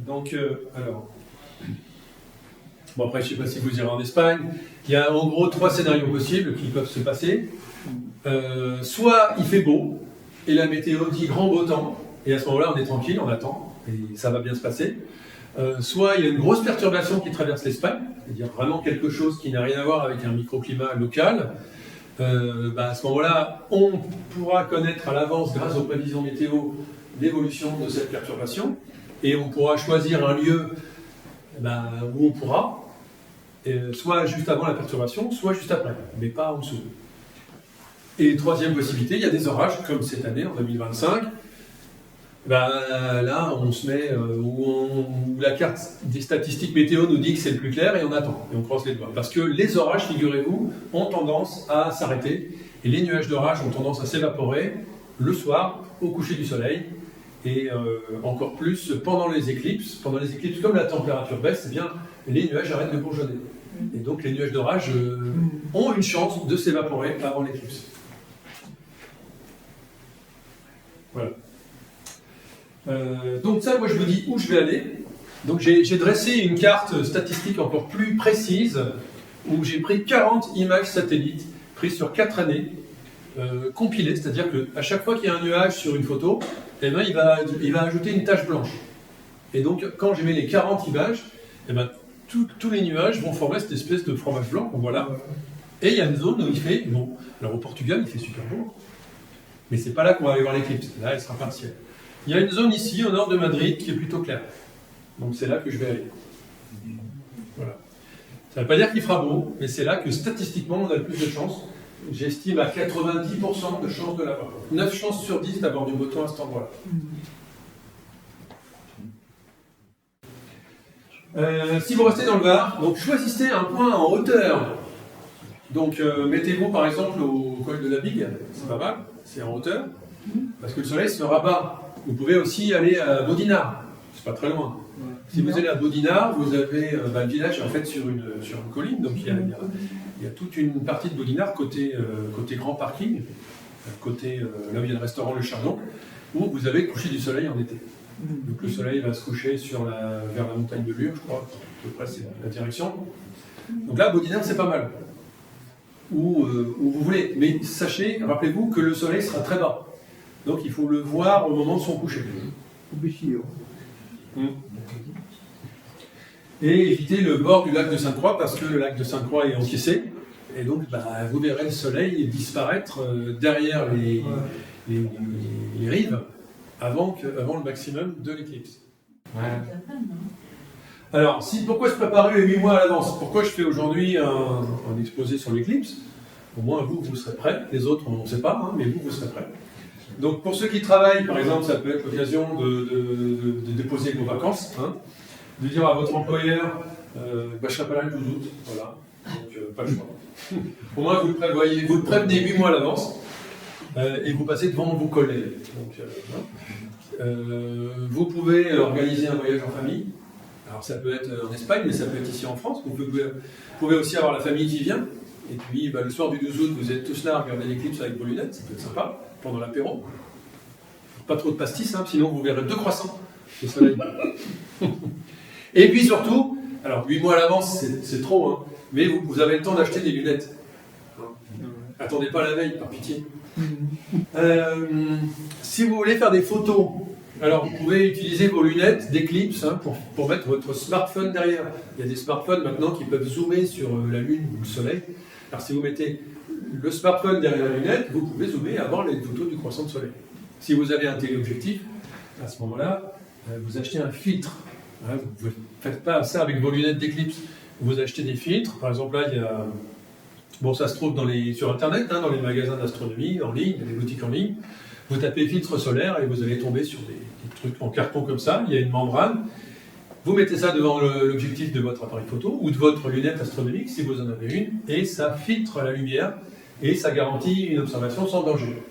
Donc, alors... Bon, après, je ne sais pas si vous irez en Espagne. Il y a en gros 3 scénarios possibles qui peuvent se passer. Soit il fait beau, et la météo dit grand beau temps, et à ce moment-là, on est tranquille, on attend, et ça va bien se passer. Soit il y a une grosse perturbation qui traverse l'Espagne, c'est-à-dire vraiment quelque chose qui n'a rien à voir avec un microclimat local. À ce moment-là, on pourra connaître à l'avance, grâce aux prévisions météo, l'évolution de cette perturbation, et on pourra choisir un lieu où on pourra, soit juste avant la perturbation, soit juste après, mais pas en dessous. Et troisième possibilité, il y a des orages, comme cette année, en 2025. Là, on se met où la carte des statistiques météo nous dit que c'est le plus clair et on attend, et on croise les doigts. Parce que les orages, figurez-vous, ont tendance à s'arrêter, et les nuages d'orage ont tendance à s'évaporer le soir, au coucher du soleil, et encore plus pendant les éclipses. Pendant les éclipses, comme la température baisse, eh bien, les nuages arrêtent de bourgeonner. Et donc les nuages d'orage ont une chance de s'évaporer avant l'éclipse. Voilà. Donc ça, moi je vous dis où je vais aller. Donc j'ai dressé une carte statistique encore plus précise où j'ai pris 40 images satellites prises sur 4 années, compilées, c'est-à-dire qu'à chaque fois qu'il y a un nuage sur une photo, eh ben, il va ajouter une tache blanche. Et donc quand je mets les 40 images, eh ben, tous les nuages vont former cette espèce de fromage blanc qu'on voit là. Et il y a une zone où il fait, bon, alors au Portugal il fait super beau, mais c'est pas là qu'on va aller voir l'éclipse, là elle sera partielle. Il y a une zone ici, au nord de Madrid, qui est plutôt claire. Donc c'est là que je vais aller. Voilà. Ça ne veut pas dire qu'il fera beau, mais c'est là que statistiquement on a le plus de chances. J'estime à 90% de chances de l'avoir. 9 chances sur 10 d'avoir du beau temps à cet endroit-là. Si vous restez dans le Var, donc choisissez un point en hauteur. Donc mettez-vous par exemple au col de la Bigue, c'est pas mal, c'est en hauteur, parce que le soleil se rabat. Vous pouvez aussi aller à Bodinard, c'est pas très loin. Si vous allez à Bodinard, vous avez le village en fait sur une colline, donc il y a toute une partie de Bodinard côté grand parking, côté là où il y a le restaurant Le Chardon, où vous avez le coucher du soleil en été. Donc le soleil va se coucher vers la montagne de Lure, je crois, à peu près c'est la direction. Donc là, Bodinard, c'est pas mal. Où vous voulez. Mais sachez, rappelez-vous que le soleil sera très bas. Donc il faut le voir au moment de son coucher. Et évitez le bord du lac de Sainte-Croix parce que le lac de Sainte-Croix est encaissé. Et donc vous verrez le soleil disparaître derrière les rives avant le maximum de l'éclipse. Alors, pourquoi se préparer 8 mois à l'avance? Pourquoi je fais aujourd'hui un exposé sur l'éclipse? Au moins, vous serez prêts. Les autres, on ne sait pas, hein, mais vous serez prêts. Donc, pour ceux qui travaillent, par exemple, ça peut être l'occasion de déposer vos vacances, hein, de dire à votre employeur je ne serai pas là le 12 août. Voilà. Donc, pas le choix. Au moins, vous le prévoyez, vous le prévenez 8 mois à l'avance et vous passez devant vos collègues. Donc, vous pouvez organiser un voyage en famille. Alors ça peut être en Espagne, mais ça peut être ici en France. Vous pouvez aussi avoir la famille qui vient. Et puis le soir du 12 août, vous êtes tous là à regarder l'éclipse avec vos lunettes, ça peut être sympa, pendant l'apéro. Pas trop de pastis, hein, sinon vous verrez 2 croissants au soleil. Et puis surtout, alors 8 mois à l'avance, c'est trop, hein, mais vous avez le temps d'acheter des lunettes. Attendez pas la veille, par pitié. Si vous voulez faire des photos, alors vous pouvez utiliser vos lunettes d'éclipse pour mettre votre smartphone derrière. Il y a des smartphones maintenant qui peuvent zoomer sur la Lune ou le Soleil. Alors si vous mettez le smartphone derrière la lunette, vous pouvez zoomer et avoir les photos du croissant de soleil. Si vous avez un téléobjectif, à ce moment-là, vous achetez un filtre. Vous ne faites pas ça avec vos lunettes d'éclipse. Vous achetez des filtres. Par exemple, là, il y a... Bon, ça se trouve sur Internet, dans les magasins d'astronomie, en ligne, des boutiques en ligne. Vous tapez filtre solaire et vous allez tomber sur des trucs en carton comme ça. Il y a une membrane. Vous mettez ça devant l'objectif de votre appareil photo ou de votre lunette astronomique, si vous en avez une, et ça filtre la lumière et ça garantit une observation sans danger.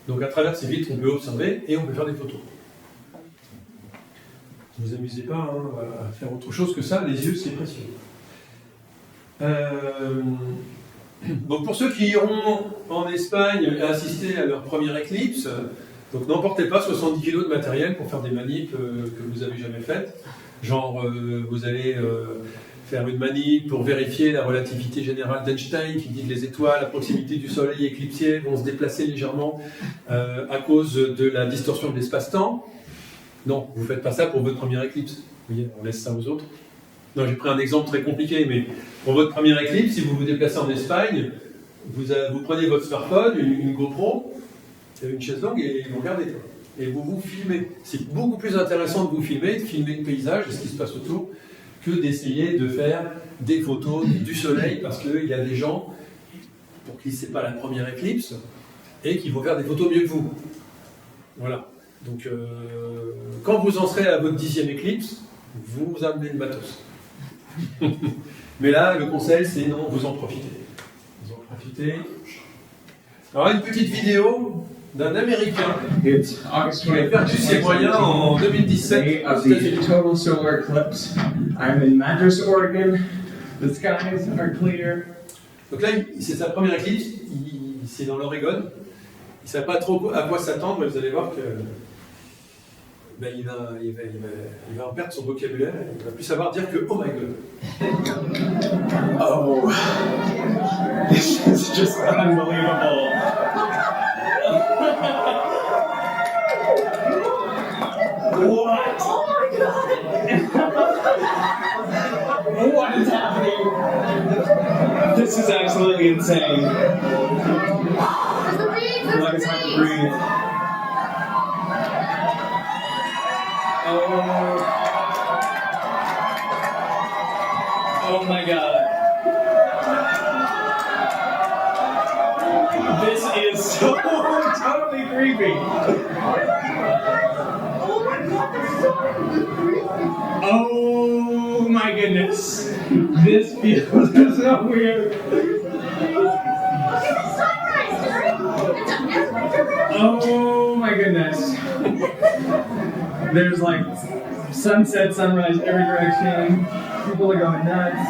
Donc à travers ces filtres, on peut observer et on peut faire des photos. Ne vous amusez pas à faire autre chose que ça, les yeux c'est précieux. Donc pour ceux qui iront en Espagne assister à leur première éclipse, donc n'emportez pas 70 kg de matériel pour faire des manips que vous n'avez jamais faites. Genre, vous allez faire une manip pour vérifier la relativité générale d'Einstein qui dit que les étoiles à proximité du Soleil éclipsé vont se déplacer légèrement à cause de la distorsion de l'espace-temps. Non, vous ne faites pas ça pour votre première éclipse. Vous voyez, on laisse ça aux autres. Non, j'ai pris un exemple très compliqué, mais pour votre première éclipse, si vous vous déplacez en Espagne, vous prenez votre smartphone, une GoPro, une chaise longue et vous regardez. Et vous vous filmez. C'est beaucoup plus intéressant de vous filmer, de filmer le paysage et ce qui se passe autour, que d'essayer de faire des photos du soleil, parce qu'il y a des gens pour qui c'est pas la première éclipse et qui vont faire des photos mieux que vous. Voilà. Donc, quand vous en serez à votre 10e éclipse, vous amenez le matos. Mais là, le conseil, c'est non, vous en profitez. Vous en profitez. Alors, une petite vidéo d'un Américain qui a perdu ses moyens en 2017 aux États-Unis. Total solar eclipse. I'm in Madras, Oregon. The skies are clear. Donc là, c'est sa première éclipse. C'est dans l'Oregon. Il ne savait pas trop à quoi s'attendre, mais vous allez voir que il va en perdre son vocabulaire. Il va plus savoir dire que oh my god. Oh, this is just unbelievable. What? Oh my god! What is happening? This is absolutely insane. Like it's hard to breathe. Oh my god. This is so totally creepy. Oh my goodness. This feels so weird. Oh my goodness. There's like sunset, sunrise, every direction. People are going nuts.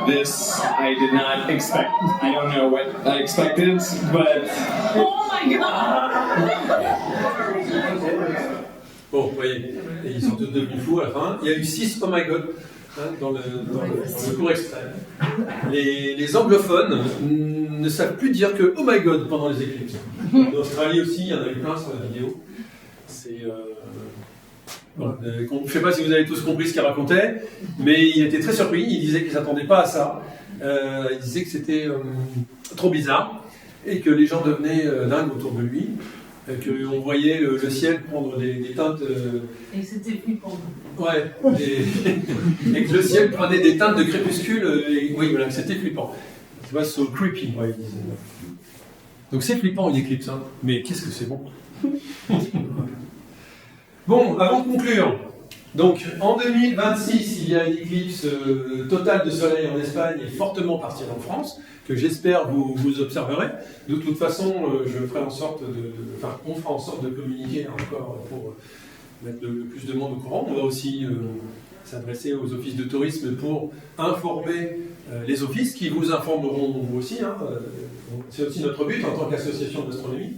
This I did not expect. I don't know what I expected, but... Oh my god! Bon, vous voyez, ils sont tous devenus fous à la fin. Il y a eu 6 oh my god dans le cours extrême. Les anglophones ne savent plus dire que oh my god pendant les éclipses. En Australie aussi, il y en a eu plein sur la vidéo. Bon, je ne sais pas si vous avez tous compris ce qu'il racontait, mais il était très surpris. Il disait qu'il ne s'attendait pas à ça. Il disait que c'était trop bizarre et que les gens devenaient dingues autour de lui. Qu'on voyait le ciel prendre des teintes... Et que c'était flippant. Ouais, et que le ciel prenait des teintes de crépuscule, oui, voilà, que c'était flippant. Tu vois, so creepy, ouais, il disait. Donc c'est flippant une éclipse, hein, mais qu'est-ce que c'est bon. Bon, avant de conclure, donc en 2026, il y a une éclipse totale de soleil en Espagne et fortement partielle en France, que j'espère vous observerez. De toute façon, je ferai en sorte on fera en sorte de communiquer encore pour mettre le plus de monde au courant. On va aussi s'adresser aux offices de tourisme pour informer les offices qui vous informeront vous aussi. Hein. C'est aussi notre but en tant qu'association d'astronomie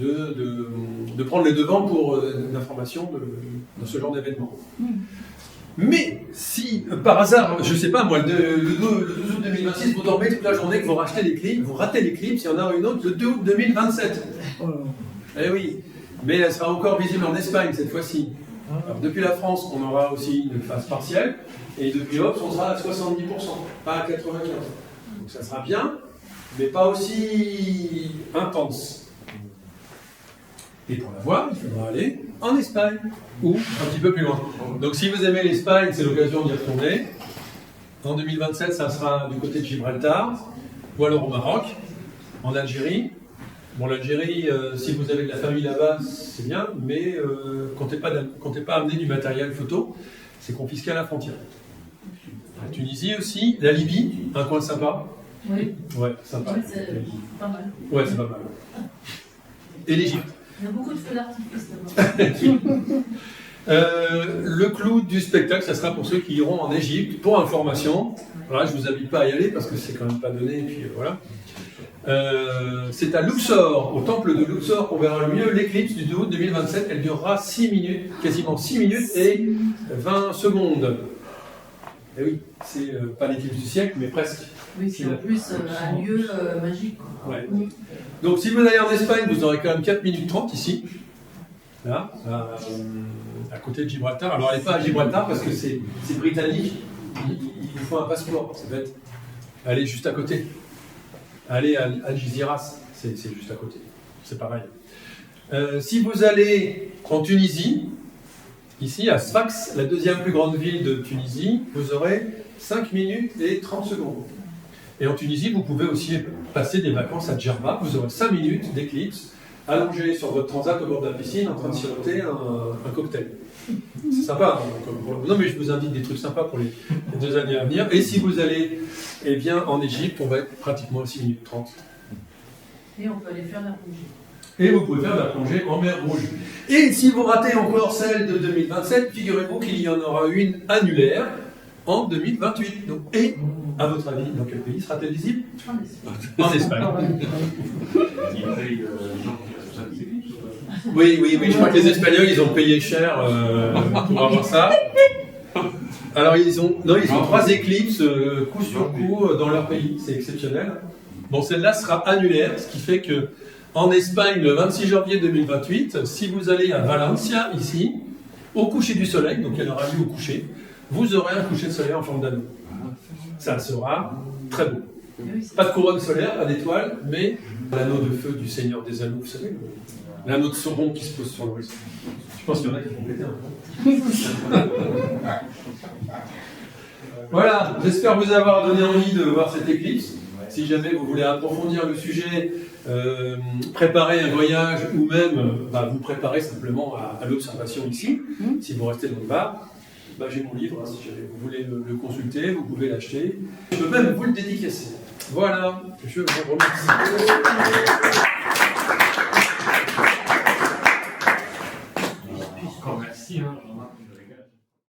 de prendre les devants pour l'information de ce genre d'événement. Mais si par hasard, je sais pas moi, le 12 août 2026, vous dormez toute la journée, que vous ratez l'éclipse, il y en aura une autre le 2 août 2027. Eh oui, mais elle sera encore visible en Espagne cette fois-ci. Alors, depuis la France, on aura aussi une phase partielle, et depuis Ops, on sera à 70%, pas à 95%. Donc ça sera bien, mais pas aussi intense. Et pour la voir, il faudra aller en Espagne, ou un petit peu plus loin. Donc si vous aimez l'Espagne, c'est l'occasion d'y retourner. En 2027, ça sera du côté de Gibraltar, ou alors au Maroc, en Algérie. Bon, l'Algérie, si vous avez de la famille là-bas, c'est bien, mais comptez pas amener du matériel photo, c'est confisqué à la frontière. La Tunisie aussi, la Libye, un coin sympa. Oui. Ouais, sympa. Oui, c'est pas mal. Ouais, c'est pas mal. Et l'Égypte. Il y a beaucoup de feux d'artifice là-bas. Le clou du spectacle, ça sera pour ceux qui iront en Égypte. Pour information, voilà, je ne vous invite pas à y aller parce que c'est quand même pas donné. Et puis voilà. C'est à Luxor, au temple de Luxor, qu'on verra le mieux l'éclipse du 2 août 2027. Elle durera 6 minutes, quasiment 6 minutes et 20 secondes. Et oui, c'est pas l'éclipse du siècle, mais presque. Oui, c'est en plus un lieu magique. Ouais. Donc si vous allez en Espagne, vous aurez quand même 4 minutes 30 ici, là, à côté de Gibraltar. Alors allez pas à Gibraltar parce que c'est britannique, il vous faut un passeport, c'est bête. Allez juste à côté. Allez à Algeciras, c'est juste à côté, c'est pareil. Si vous allez en Tunisie, ici à Sfax, la deuxième plus grande ville de Tunisie, vous aurez 5 minutes et 30 secondes. Et en Tunisie, vous pouvez aussi passer des vacances à Djerba, vous aurez 5 minutes d'éclipse, allongé sur votre transat au bord de la piscine, en train de siroter un cocktail. C'est sympa. Non, mais je vous indique des trucs sympas pour les 2 années à venir. Et si vous allez en Égypte, on va être pratiquement à 6 minutes 30. Et on peut aller faire la plongée. Et vous pouvez faire de la plongée en mer Rouge. Et si vous ratez encore celle de 2027, figurez-vous qu'il y en aura une annulaire en 2028. Donc, et, à votre avis, dans quel pays sera-t-elle visible? En Espagne. Oui, je crois que les Espagnols, ils ont payé cher pour avoir ça. Alors, ils ont 3 éclipses coup sur coup dans leur pays. C'est exceptionnel. Bon, celle-là sera annulaire, ce qui fait que en Espagne, le 26 janvier 2028, si vous allez à Valencia, ici, au coucher du soleil, donc elle aura lieu au coucher, vous aurez un coucher de soleil en forme d'anneau. Ça sera très beau. Pas de couronne solaire, pas d'étoiles, mais l'anneau de feu du Seigneur des Anneaux, vous savez, l'anneau de Sauron qui se pose sur l'horizon. Je pense qu'il y en a qui vont péter un peu. Voilà, j'espère vous avoir donné envie de voir cette éclipse. Si jamais vous voulez approfondir le sujet, préparer un voyage ou même vous préparer simplement à l'observation ici, si vous restez dans le bar, j'ai mon livre, si jamais vous voulez le consulter, vous pouvez l'acheter. Je peux même vous le dédicacer. Voilà, je vous remercie. Encore merci.